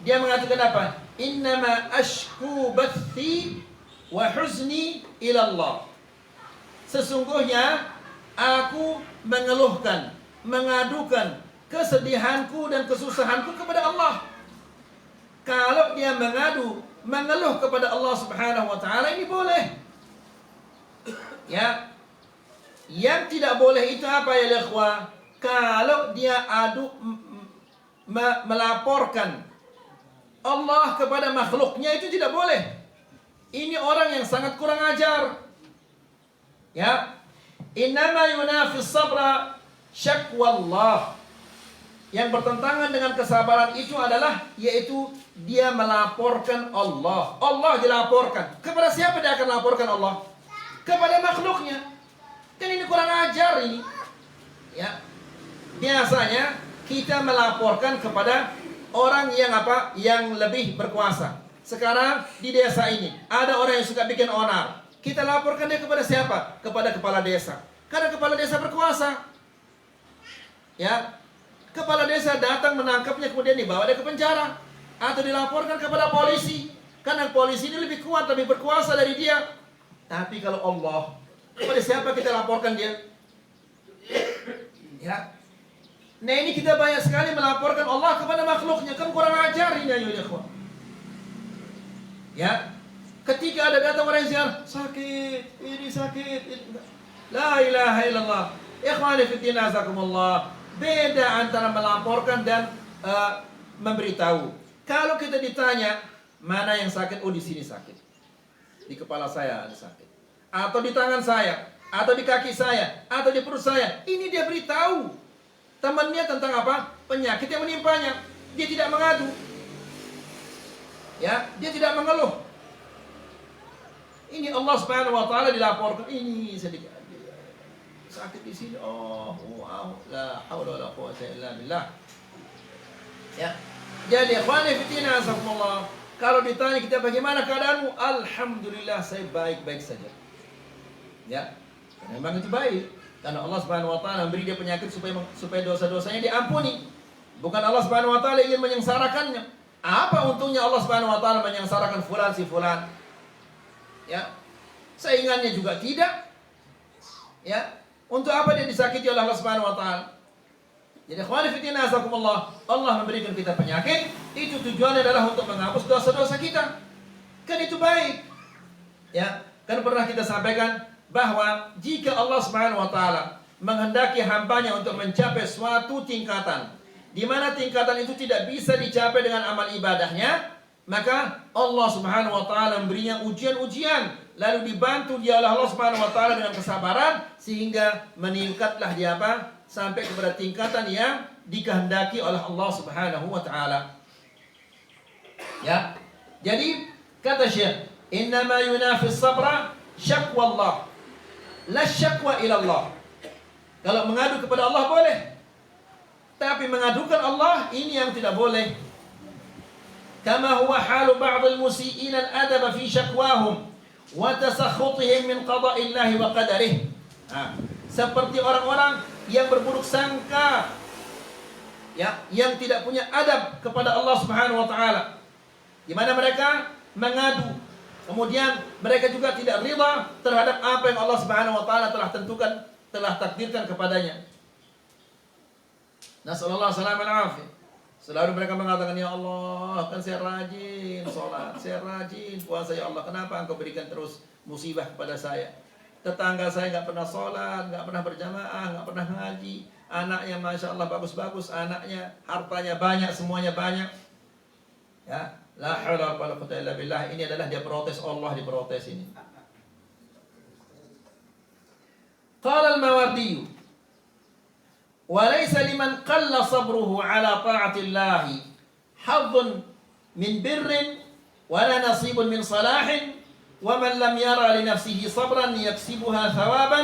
Speaker 1: Dia mengatakan apa? Innama ashku bathi wa huzni ila Allah. Sesungguhnya aku mengeluhkan, mengadukan kesedihanku dan kesusahanku kepada Allah. Kalau dia mengeluh kepada Allah Subhanahu wa taala, ini boleh. Ya. Yang tidak boleh itu apa ya ikhwah? Kalau dia melaporkan Allah kepada makhluknya, itu tidak boleh. Ini orang yang sangat kurang ajar. Ya. Innama yunafis sabra syakwallah. Yang bertentangan dengan kesabaran itu adalah, yaitu dia melaporkan Allah. Allah dilaporkan. Kepada siapa dia akan laporkan Allah? Kepada makhluknya. Kan ini kurang ajar ini. Ya. Biasanya kita melaporkan kepada orang yang apa? Yang lebih berkuasa. Sekarang di desa ini ada orang yang suka bikin onar. Kita laporkan dia kepada siapa? Kepada kepala desa. Karena kepala desa berkuasa. Ya. Kepala desa datang menangkapnya, kemudian dibawa dia ke penjara atau dilaporkan kepada polisi. Karena polisi ini lebih kuat, lebih berkuasa dari dia. Tapi kalau Allah, kepada siapa kita laporkan dia? Ya. Nah ini kita banyak sekali melaporkan Allah kepada makhluknya. Kan kurang ajar ini ayo ikhwan. Ya. Ketika ada datang orang yang ziarah, sakit, ini sakit, ini. La ilaha illallah. Ikhwani fillah azakumullah. Beda antara melaporkan dan memberitahu. Kalau kita ditanya mana yang sakit, oh di sini sakit, di kepala saya ada sakit, atau di tangan saya, atau di kaki saya, atau di perut saya, ini dia beritahu temannya tentang apa? Penyakit yang menimpanya. Dia tidak mengadu, ya, dia tidak mengeluh. Ini Allah Subhanahu wa taala dilaporkan, ini sedikit sakit di sini. Oh, wow, la haula wala quwwata illa billah. Ya. Jadi ikhwani fillah azakumullah, Kalau ditanya kita bagaimana keadaanmu? Alhamdulillah saya baik-baik saja. Ya, karena memang itu baik. Karena Allah Subhanahu wa taala memberi dia penyakit supaya dosa-dosanya diampuni. Bukan Allah Subhanahu wa taala ingin menyengsarakannya. Apa untungnya Allah Subhanahu wa taala menyengsarakan fulan si fulan? Ya. Saingannya juga tidak. Ya. Untuk apa dia disakiti oleh Allah Subhanahu wa taala? Jadi ikhwani fi din azakumullah, Allah memberikan kita penyakit, itu tujuannya adalah untuk menghapus dosa-dosa kita. Kan itu baik. Ya, kan pernah kita sampaikan bahwa jika Allah Subhanahu wa taala menghendaki hambanya untuk mencapai suatu tingkatan di mana tingkatan itu tidak bisa dicapai dengan amal ibadahnya, maka Allah Subhanahu wa taala memberinya ujian-ujian, lalu dibantu dia oleh Allah Subhanahu wa taala dengan kesabaran sehingga meningkatlah dia apa? Sampai kepada tingkatan yang dikehendaki oleh Allah Subhanahu wa taala. Ya. Jadi kata Syekh, "Innama yunafi sabra syakwa Allah, la syakwa ila Allah." Kalau mengadu kepada Allah boleh, tapi mengadukan Allah ini yang tidak boleh. Kama huwa halu ba'd al-musii'in al-adab fi syakwahum wa tasakhutihim min qada'illahi wa qadarih. Seperti orang-orang yang berburuk sangka, ya, yang tidak punya adab kepada Allah Subhanahu wa taala, di mana mereka mengadu, kemudian mereka juga tidak rida terhadap apa yang Allah Subhanahu wa taala telah tentukan, telah takdirkan kepadanya. Nasallallahu alaihi wasallam. Selalu mereka mengatakan, ya Allah, kan saya rajin sholat, saya rajin puasa, ya Allah, kenapa Engkau berikan terus musibah kepada saya? Tetangga saya nggak pernah sholat, nggak pernah berjamaah, nggak pernah ngaji. Anaknya masya Allah bagus-bagus, anaknya hartanya banyak, semuanya banyak. Ya, la haula wala quwwata illa billah. Ini adalah dia protes, Allah diprotes ini. Qala al-Mawardi, wa laysa liman qalla sabruhu ala ta'atillahi haddun min birrin wala nasibun min salahin. ومن لم يرى لنفسه صبرا يكسبها ثوابا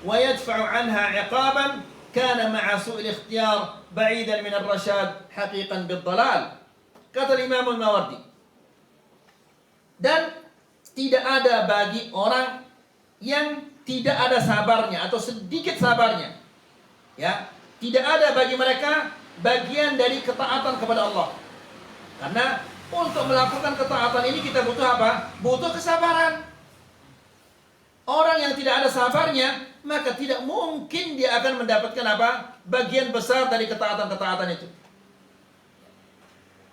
Speaker 1: ويدفع عنها عقابا كان مع سوء الاختيار بعيدا من الرشاد حقيقا بالضلال. Kata Imam Al-Mawardi, dan tidak ada bagi orang yang tidak ada sabarnya atau sedikit sabarnya, ya, tidak ada bagi mereka bagian dari ketaatan kepada Allah. Karena untuk melakukan ketaatan ini kita butuh apa? Butuh kesabaran. Orang yang tidak ada sabarnya, maka tidak mungkin dia akan mendapatkan apa? Bagian besar dari ketaatan-ketaatan itu.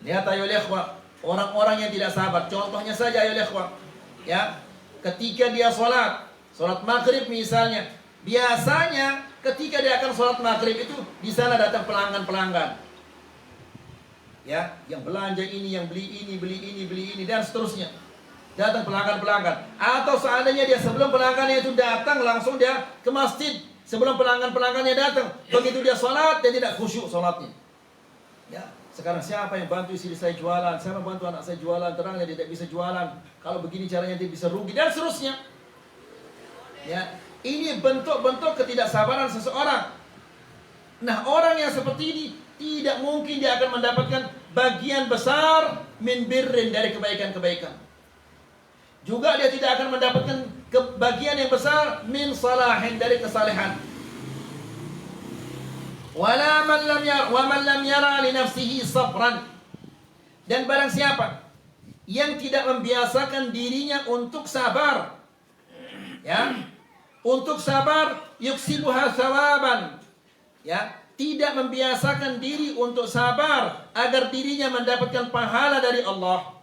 Speaker 1: Lihat ayo ikhwah, orang-orang yang tidak sabar. Contohnya saja ayo ikhwah, ya, ketika dia sholat maghrib misalnya, biasanya ketika dia akan sholat maghrib itu di sana datang pelanggan-pelanggan. Ya, yang belanja ini, yang beli ini dan seterusnya. Datang pelanggan-pelanggan. Atau seandainya dia sebelum pelanggannya itu datang langsung dia ke masjid sebelum pelanggan-pelanggannya datang. Begitu dia sholat, dia tidak khusyuk sholatnya. Ya, sekarang siapa yang bantu istri saya jualan? Siapa bantu anak saya jualan? Terangnya dia tidak bisa jualan. Kalau begini caranya dia bisa rugi dan seterusnya. Ya, ini bentuk-bentuk ketidaksabaran seseorang. Nah, orang yang seperti ini tidak mungkin dia akan mendapatkan bagian besar min birrin dari kebaikan-kebaikan. Juga dia tidak akan mendapatkan bagian yang besar min salahin dari kesalehan. Wa man lam yara li nafsihi sabran. Dan barang siapa yang tidak membiasakan dirinya untuk sabar, ya, untuk sabar yuksibuha thawaban, ya, tidak membiasakan diri untuk sabar agar dirinya mendapatkan pahala dari Allah,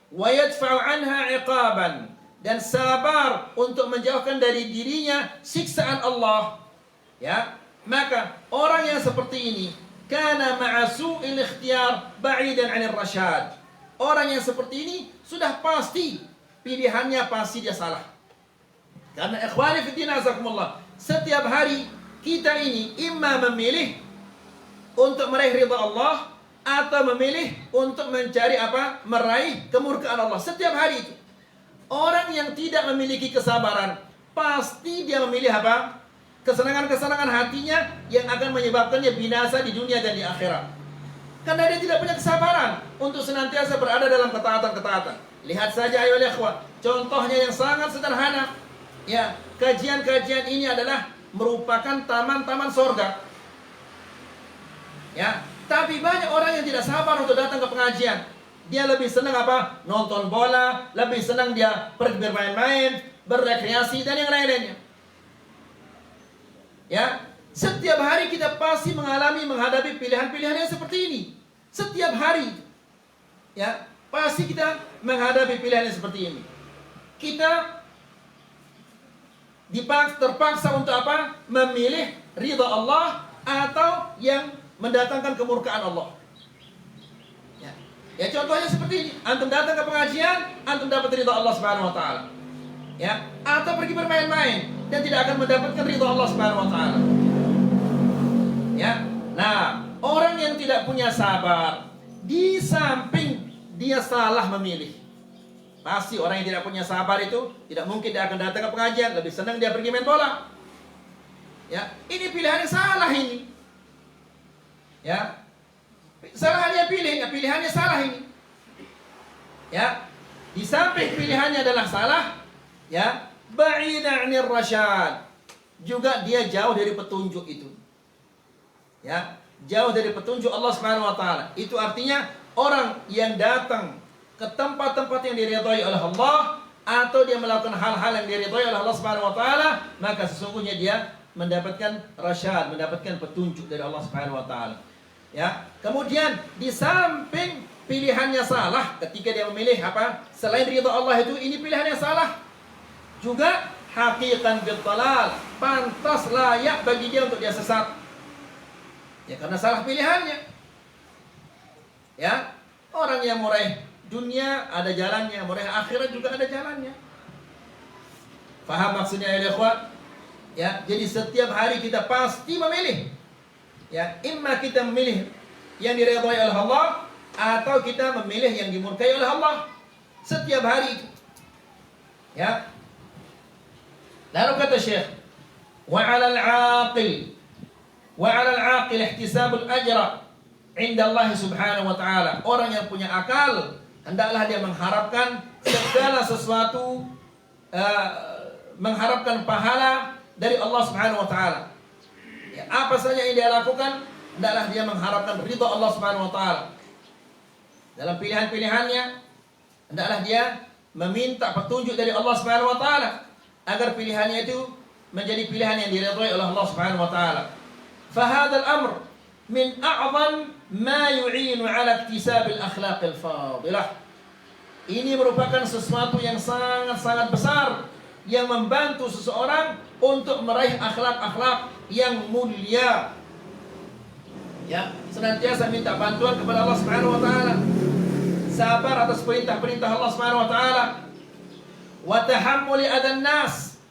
Speaker 1: wa yadfa'u anha 'iqaban, dan sabar untuk menjauhkan dari dirinya siksaan Allah, ya, maka orang yang seperti ini kana ma'a su'il ikhtiyar ba'idan 'anil rasyad. Orang yang seperti ini sudah pasti pilihannya pasti dia salah. Karena ikhwani fi din azakumullah, setiap hari kita ini imma memilih untuk meraih ridha Allah atau memilih untuk mencari apa? Meraih kemurkaan Allah. Setiap hari itu. Orang yang tidak memiliki kesabaran, pasti dia memilih apa? Kesenangan-kesenangan hatinya yang akan menyebabkannya binasa di dunia dan di akhirat. Karena dia tidak punya kesabaran untuk senantiasa berada dalam ketaatan-ketaatan. Lihat saja ayo ikhwah, contohnya yang sangat sederhana. Ya, kajian-kajian ini adalah merupakan taman-taman sorga. Ya, tapi banyak orang yang tidak sabar untuk datang ke pengajian. Dia lebih senang apa? Nonton bola, lebih senang dia pergi bermain-main, berrekreasi dan yang lain-lainnya. Ya, setiap hari kita pasti menghadapi pilihan-pilihan yang seperti ini. Setiap hari, ya, pasti kita menghadapi pilihan yang seperti ini. Kita terpaksa untuk apa? Memilih ridha Allah atau yang mendatangkan kemurkaan Allah. Ya, contohnya seperti ini. Antum datang ke pengajian, antum dapat ridha Allah Subhanahu wa taala. Ya, atau pergi bermain-main dan tidak akan mendapatkan ridha Allah Subhanahu wa taala. Ya. Nah, orang yang tidak punya sabar, di samping dia salah memilih. Pasti orang yang tidak punya sabar itu tidak mungkin dia akan datang ke pengajian, lebih senang dia pergi main bola. Ya, ini pilihannya salah ini. Ya. Salah dia pilih, ya pilihannya salah ini. Ya. Di samping pilihannya adalah salah, ya, ba'ida 'anir rasyad. Juga dia jauh dari petunjuk itu. Ya, jauh dari petunjuk Allah Subhanahu wa taala. Itu artinya orang yang datang ke tempat-tempat yang diridhai oleh Allah atau dia melakukan hal-hal yang diridhai oleh Allah Subhanahu wa taala, maka sesungguhnya dia mendapatkan rasyad, mendapatkan petunjuk dari Allah Subhanahu wa taala. Ya, kemudian di samping pilihannya salah ketika dia memilih apa? Selain ridha Allah itu, ini pilihannya salah. Juga haqiqan bil dalal, pantas layak bagi dia untuk dia sesat. Ya, karena salah pilihannya. Ya, orang yang meraih dunia ada jalannya, meraih akhirat juga ada jalannya. Faham maksudnya ya ikhwan? Ya, jadi setiap hari kita pasti memilih. Ya, imma kita memilih yang diridhai oleh Allah atau kita memilih yang dimurkai oleh Allah. Setiap hari. Ya. Lalu kata Syekh, wa 'alal 'aqil ihtisabul ajra 'inda Allah Subhanahu wa taala. Orang yang punya akal hendaklah dia mengharapkan segala sesuatu, mengharapkan pahala dari Allah Subhanahu wa taala. Ya, apa saja yang dia lakukan, hendaklah dia mengharapkan ridha Allah Subhanahu wa taala. Dalam pilihan-pilihannya, hendaklah dia meminta petunjuk dari Allah Subhanahu wa taala agar pilihannya itu menjadi pilihan yang diridhai oleh Allah Subhanahu wa taala. Fa hadzal amr min a'zam ma yu'inu 'ala iktisab al-akhlaq al-fadilah. Ini merupakan sesuatu yang sangat-sangat besar yang membantu seseorang untuk meraih akhlak-akhlak yang mulia. Ya, senantiasa minta bantuan kepada Allah Subhanahu wa taala. Sabar atas perintah-perintah Allah Subhanahu wa taala. Wa tahammuli adan nas.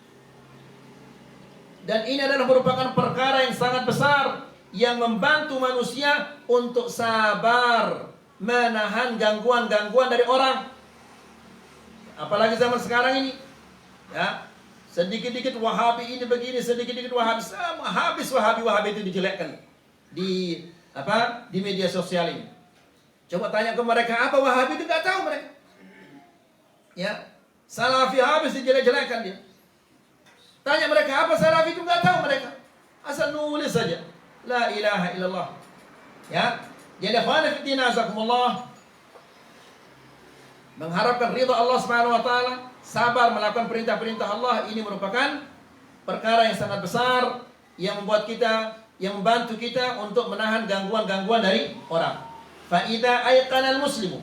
Speaker 1: Dan ini adalah merupakan perkara yang sangat besar yang membantu manusia untuk sabar menahan gangguan-gangguan dari orang. Apalagi zaman sekarang ini. Ya, sedikit-dikit Wahabi ini begini, sedikit-dikit Wahabi, sama habis Wahabi itu dijelekkan di di media sosial ini. Coba tanya ke mereka apa Wahabi itu, nggak tahu mereka. Ya, Salafi habis dijelek-jelekan dia. Tanya mereka apa Salafi itu, nggak tahu mereka. Asal nulis saja. La ilaha illallah. Ya, jadi khana fi din azakumullah. Mengharapkan ridha Allah Subhanahu wa taala, sabar melakukan perintah-perintah Allah, ini merupakan perkara yang sangat besar yang membantu kita untuk menahan gangguan-gangguan dari orang. Fa idza ayqana al-muslimu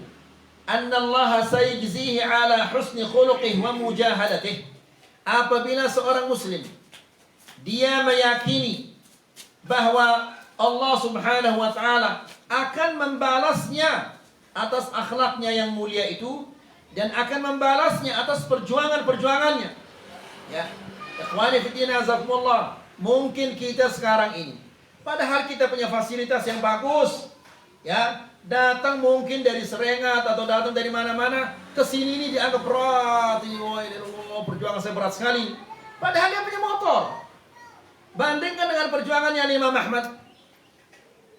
Speaker 1: anna Allah sayajzihi ala husni khuluqihi wa mujahadatihi. Apabila seorang muslim dia meyakini bahwa Allah Subhanahu wa taala akan membalasnya atas akhlaknya yang mulia itu dan akan membalasnya atas perjuangan-perjuangannya. Ya, ikhwani fi din azakumullah, mungkin kita sekarang ini padahal kita punya fasilitas yang bagus, ya, datang mungkin dari Serengat atau datang dari mana-mana ke sini ini dianggap berat, ini perjuangan saya berat sekali. Padahal dia punya motor. Bandingkan dengan perjuangannya Imam Ahmad.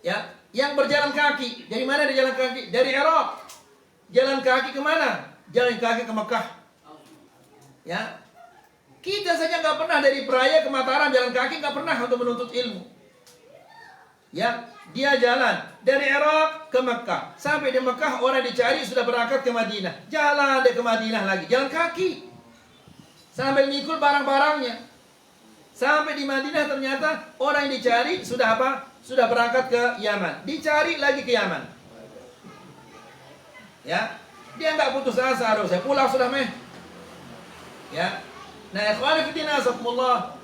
Speaker 1: Ya, yang berjalan kaki. Dari mana dia jalan kaki? Dari Irak. Jalan kaki kemana? Jalan kaki ke Mekah. Ya, kita saja nggak pernah dari Praia ke Mataram jalan kaki, nggak pernah untuk menuntut ilmu. Ya, dia jalan dari Irak ke Mekah. Sampai di Mekah orang dicari sudah berangkat ke Madinah. Jalan dia ke Madinah lagi, jalan kaki. Sampai mikul barang-barangnya. Sampai di Madinah ternyata orang yang dicari sudah apa? Sudah berangkat ke Yaman. Dicari lagi ke Yaman. Ya, dia nggak putus asa, aduh saya pulang sudah meh. Ya, nah ikhwani fillah azakumullah,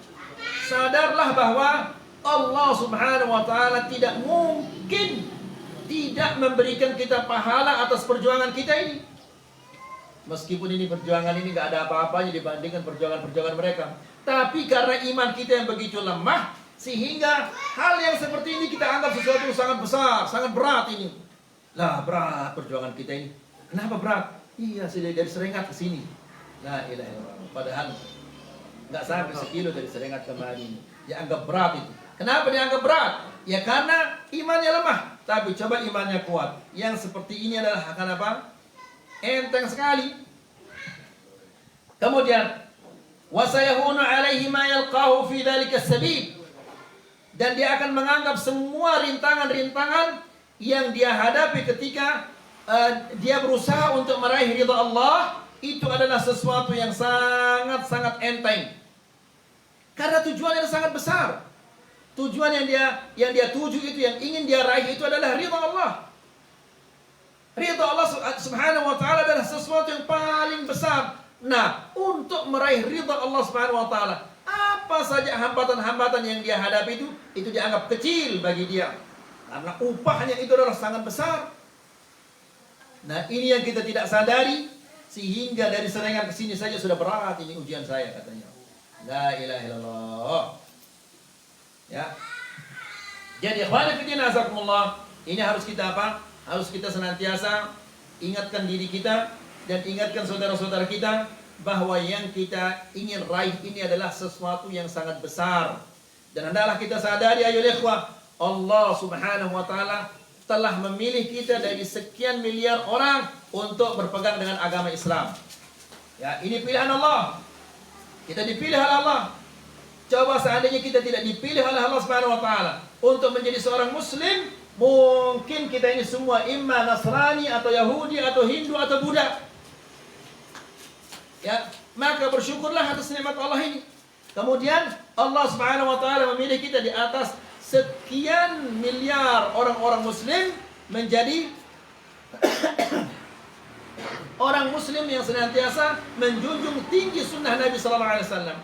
Speaker 1: sadarlah bahwa Allah Subhanahu wa taala tidak mungkin tidak memberikan kita pahala atas perjuangan kita ini. Meskipun ini perjuangan ini nggak ada apa-apanya dibandingkan perjuangan-perjuangan mereka. Tapi karena iman kita yang begitu lemah, sehingga hal yang seperti ini kita anggap sesuatu yang sangat besar, sangat berat ini. Lah berat perjuangan kita ini. Kenapa berat? Iya, dari Serengat ke sini. La ilaha illallah. Padahal nggak sampai sekilo dari Serengat ke Madinah. Dianggap berat itu. Kenapa dianggap berat? Ya karena imannya lemah. Tapi coba imannya kuat. Yang seperti ini adalah akan apa? Enteng sekali. Kemudian wasayahunu alaihi ma yalqahu fi dzalika sabil, dan dia akan menganggap semua rintangan-rintangan yang dia hadapi ketika dia berusaha untuk meraih ridha Allah itu adalah sesuatu yang sangat-sangat enteng. Karena tujuannya sangat besar. Tujuan yang dia tuju itu, yang ingin dia raih itu adalah ridha Allah. Ridha Allah Subhanahu wa taala adalah sesuatu yang paling besar. Nah, untuk meraih ridha Allah Subhanahu wa taala, apa saja hambatan-hambatan yang dia hadapi itu dianggap kecil bagi dia. Karena upahnya itu adalah sangat besar. Nah, ini yang kita tidak sadari, sehingga dari Serengat ke sini saja sudah berat ini ujian saya katanya. La ilaha illallah. Ya. Jadi ikhwan fillah azakumullah, ini harus kita apa? Harus kita senantiasa ingatkan diri kita dan ingatkan saudara-saudara kita bahwa yang kita ingin raih ini adalah sesuatu yang sangat besar. Dan hendaklah kita sadari ayo ikhwah, Allah Subhanahu wa taala telah memilih kita dari sekian miliar orang untuk berpegang dengan agama Islam. Ya, ini pilihan Allah. Kita dipilih oleh Allah. Coba seandainya kita tidak dipilih oleh Allah Subhanahu wa taala untuk menjadi seorang muslim, mungkin kita ini semua imma Nasrani atau Yahudi atau Hindu atau Buddha. Ya, maka bersyukurlah atas nikmat Allah ini. Kemudian Allah Subhanahu wa taala memilih kita di atas sekian miliar orang-orang muslim menjadi orang muslim yang senantiasa menjunjung tinggi sunnah Nabi sallallahu alaihi wasallam.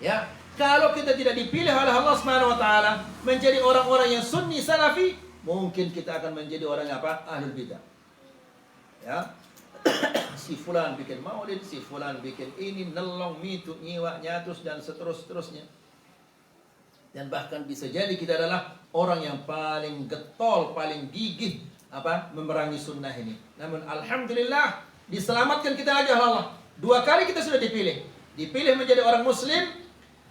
Speaker 1: Ya, kalau kita tidak dipilih oleh Allah Subhanahu wa taala menjadi orang-orang yang sunni salafi, mungkin kita akan menjadi orang apa? Ahlul bidah. Ya. Si fulan bikin maulid, si fulan bikin ini, nelong, mitu, nyiwa, nyatus dan seterusnya. Dan bahkan bisa jadi kita adalah orang yang paling getol, paling gigih apa? Memerangi sunnah ini. Namun alhamdulillah diselamatkan kita aja Allah. 2 kali kita sudah dipilih. Dipilih menjadi orang muslim,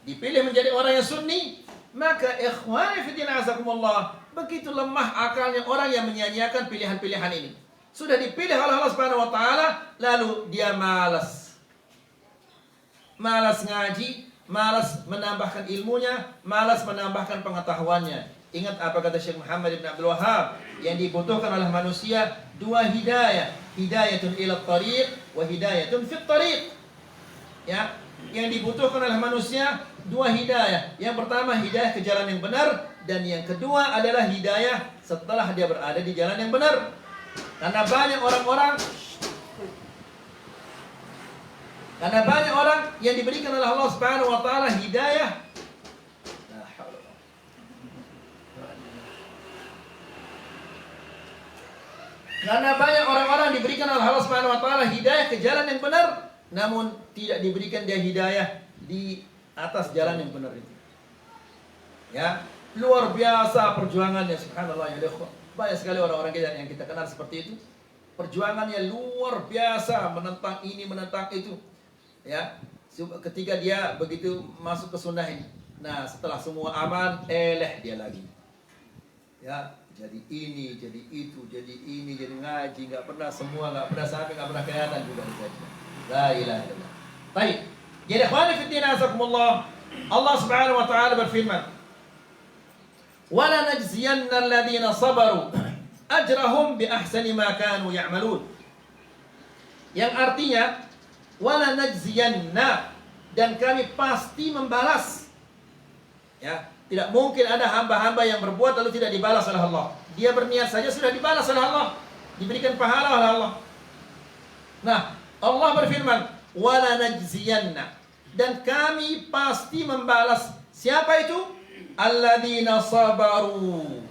Speaker 1: dipilih menjadi orang yang sunni. Maka ikhwani fillah azakumullah, begitu lemah akalnya orang yang menyia-nyiakan pilihan-pilihan ini. Sudah dipilih oleh Allah Subhanahu wa taala, lalu dia malas. Malas ngaji, malas menambahkan ilmunya, malas menambahkan pengetahuannya. Ingat apa kata Syekh Muhammad bin Abdul Wahhab, yang dibutuhkan oleh manusia 2 hidayah, hidayatun ila tariq wa hidayatun fit tariq. Ya, yang dibutuhkan oleh manusia 2 hidayah. Yang pertama hidayah ke jalan yang benar, dan yang kedua adalah hidayah setelah dia berada di jalan yang benar. Karena banyak orang yang diberikan oleh Allah Subhanahu wa taala hidayah. Karena banyak orang-orang diberikan oleh Allah Subhanahu wa taala hidayah ke jalan yang benar, namun tidak diberikan dia hidayah di atas jalan yang benar itu. Ya, luar biasa perjuangannya, subhanallah ya ikhwan. Banyak sekali orang-orang kita yang kita kenal seperti itu. Perjuangannya luar biasa, menentang ini, menentang itu. Ya, ketika dia begitu masuk ke sunnah ini. Nah, setelah semua aman, dia lagi. Ya, jadi ini, jadi itu, jadi ini, jadi ngaji, nggak pernah semua, nggak pernah sampai, nggak pernah kelihatan juga di kajian. La ilaha illallah. Baik. Jadi ikhwani fi din azakumullah, Allah Subhanahu wa taala berfirman, "Wala najziyanna alladziina sabaru ajrahum bi ahsani ma kanu ya'malun." Yang artinya wala najziyanna, dan kami pasti membalas. Ya, tidak mungkin ada hamba-hamba yang berbuat lalu tidak dibalas oleh Allah. Dia berniat saja sudah dibalas oleh Allah, diberikan pahala oleh Allah. Nah, Allah berfirman, wala najziyanna, dan kami pasti membalas. Siapa itu? Alladzina sabaru,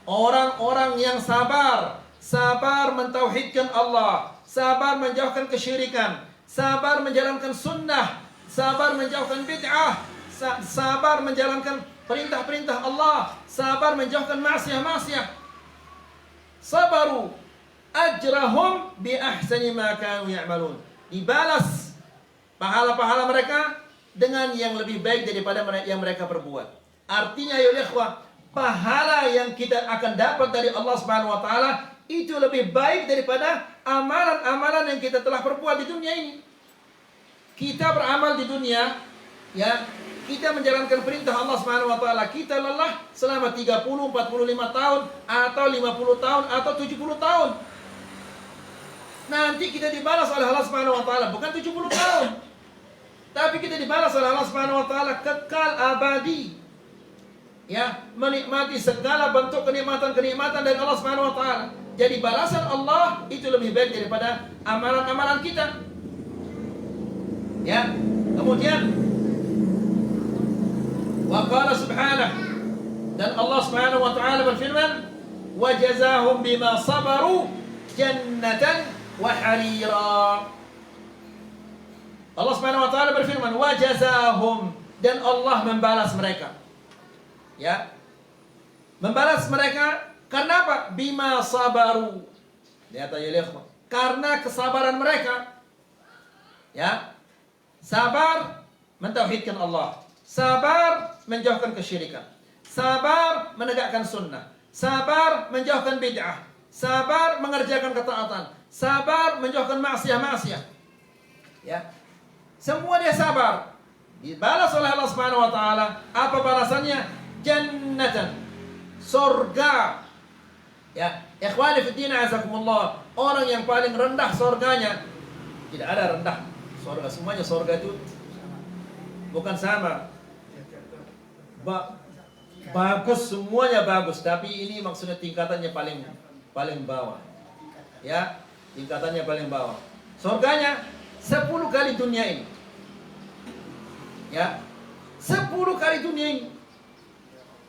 Speaker 1: orang-orang yang sabar, sabar mentauhidkan Allah, sabar menjauhkan kesyirikan, sabar menjalankan sunnah, sabar menjauhkan bid'ah, sabar menjalankan perintah-perintah Allah, sabar menjauhkan maksiat-maksiat. Sabaru ajrahum bi ahsani ma kanu ya'malun. Dibalas pahala-pahala mereka dengan yang lebih baik daripada yang mereka perbuat. Artinya ya ikhwah, pahala yang kita akan dapat dari Allah Subhanahu wa taala itu lebih baik daripada amalan-amalan yang kita telah perbuat di dunia ini. Kita beramal di dunia, ya, kita menjalankan perintah Allah Subhanahu wa taala, kita lelah selama 30, 45 tahun atau 50 tahun atau 70 tahun. Nanti kita dibalas oleh Allah Subhanahu wa taala bukan 70 tahun. Tapi kita dibalas oleh Allah Subhanahu wa taala kekal abadi. Ya, menikmati segala bentuk kenikmatan-kenikmatan dari Allah Subhanahu wa taala. Jadi balasan Allah itu lebih baik daripada amalan-amalan kita. Ya. Kemudian wa qala subhanahu, dan Allah Subhanahu wa taala berfirman, wa jazaahum bima sabaru jannatan wa harira. Allah Subhanahu wa taala berfirman, wa jazaahum, dan Allah membalas mereka. Ya. Membalas mereka karena apa? Bima sabaru. Lihat aja lihat. Karena kesabaran mereka. Ya. Sabar mentauhidkan Allah, sabar menjauhkan kesyirikan, sabar menegakkan sunnah, sabar menjauhkan bid'ah, sabar mengerjakan ketaatan, sabar menjauhkan maksiat-maksiat. Ya. Semua dia sabar. Dibalas oleh Allah Subhanahu wa taala. Apa balasannya? Jannatan, surga. Ya, ikhwani fi din azakumullah, orang yang paling rendah surganya, tidak ada rendah surga, semuanya surga itu bukan sama. Bagus, semuanya bagus, tapi ini maksudnya tingkatannya paling bawah. Ya, tingkatannya paling bawah. Surganya 10 kali dunia ini. Ya, 10 kali dunia ini.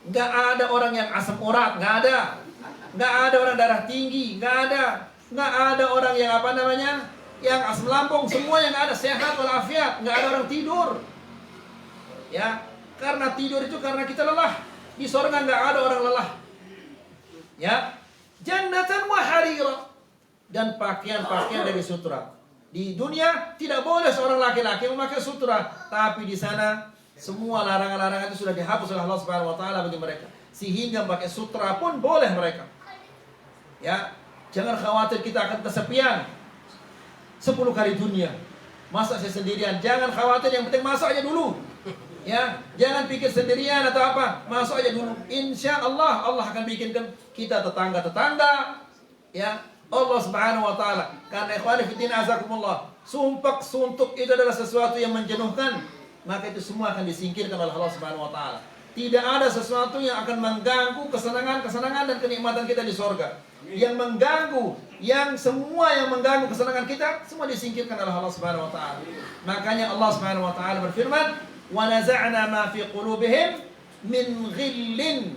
Speaker 1: Enggak ada orang yang asam urat, enggak ada. Enggak ada orang darah tinggi, enggak ada. Enggak ada orang yang apa namanya? Yang asam lambung, semua yang ada sehat walafiat, enggak ada orang tidur. Ya, karena tidur itu karena kita lelah. Di surga enggak ada orang lelah. Ya. Jannatan wa harira, dan pakaian-pakaian dari sutra. Di dunia tidak boleh seorang laki-laki memakai sutra, tapi di sana semua larangan-larangan itu sudah dihapus oleh Allah Subhanahu wa taala bagi mereka. Sehingga pakai sutra pun boleh mereka. Ya, jangan khawatir kita akan kesepian. 10 kali dunia. Masa saya sendirian? Jangan khawatir, yang penting masuk aja dulu. Ya, jangan pikir sendirian atau apa. Masuk aja dulu. Insya Allah Allah akan bikinkan kita tetangga-tetangga. Ya, Allah Subhanahu wa taala. Karena ikhwani fillah azakumullah, sumpah suntuk itu adalah sesuatu yang menjenuhkan, maka itu semua akan disingkirkan oleh Allah Subhanahu wa taala. Tidak ada sesuatu yang akan mengganggu kesenangan-kesenangan dan kenikmatan kita di surga. Yang mengganggu, semua yang mengganggu kesenangan kita, semua disingkirkan oleh Allah Subhanahu wa taala. Makanya Allah Subhanahu wa taala berfirman, "Wa naza'na ma fi qulubihim min ghillin."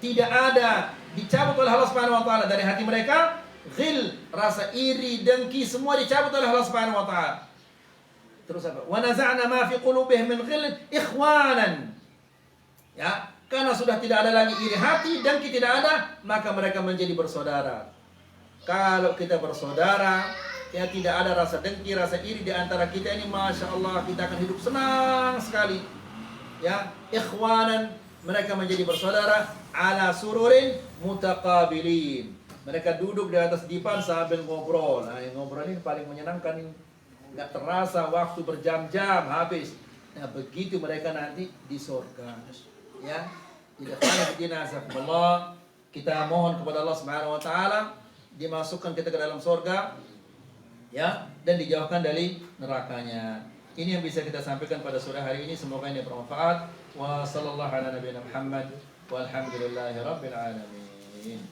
Speaker 1: Tidak ada, dicabut oleh Allah Subhanahu wa taala dari hati mereka ghil, rasa iri, dengki, semua dicabut oleh Allah Subhanahu wa taala. Terus apa? Wa naza'na ma fi qulubihim min ghillin ikhwanan. Ya, karena sudah tidak ada lagi iri hati, dengki tidak ada, maka mereka menjadi bersaudara. Kalau kita bersaudara, ya tidak ada rasa dengki, rasa iri di antara kita ini, masya Allah, kita akan hidup senang sekali. Ya, ikhwanan, mereka menjadi bersaudara ala sururin mutaqabilin. Mereka duduk di atas dipan sambil ngobrol. Nah, yang ngobrol ini paling menyenangkan, nggak terasa waktu berjam-jam habis. Nah, begitu mereka nanti di surga. Ya, tidak Allah, kita mohon kepada Allah Subhanahu wa taala dimasukkan kita ke dalam surga, ya, dan dijauhkan dari nerakanya. Ini yang bisa kita sampaikan pada sore hari ini, semoga ini bermanfaat. Wa sallallahu ala nabiyina Muhammad walhamdulillahi rabbil alamin.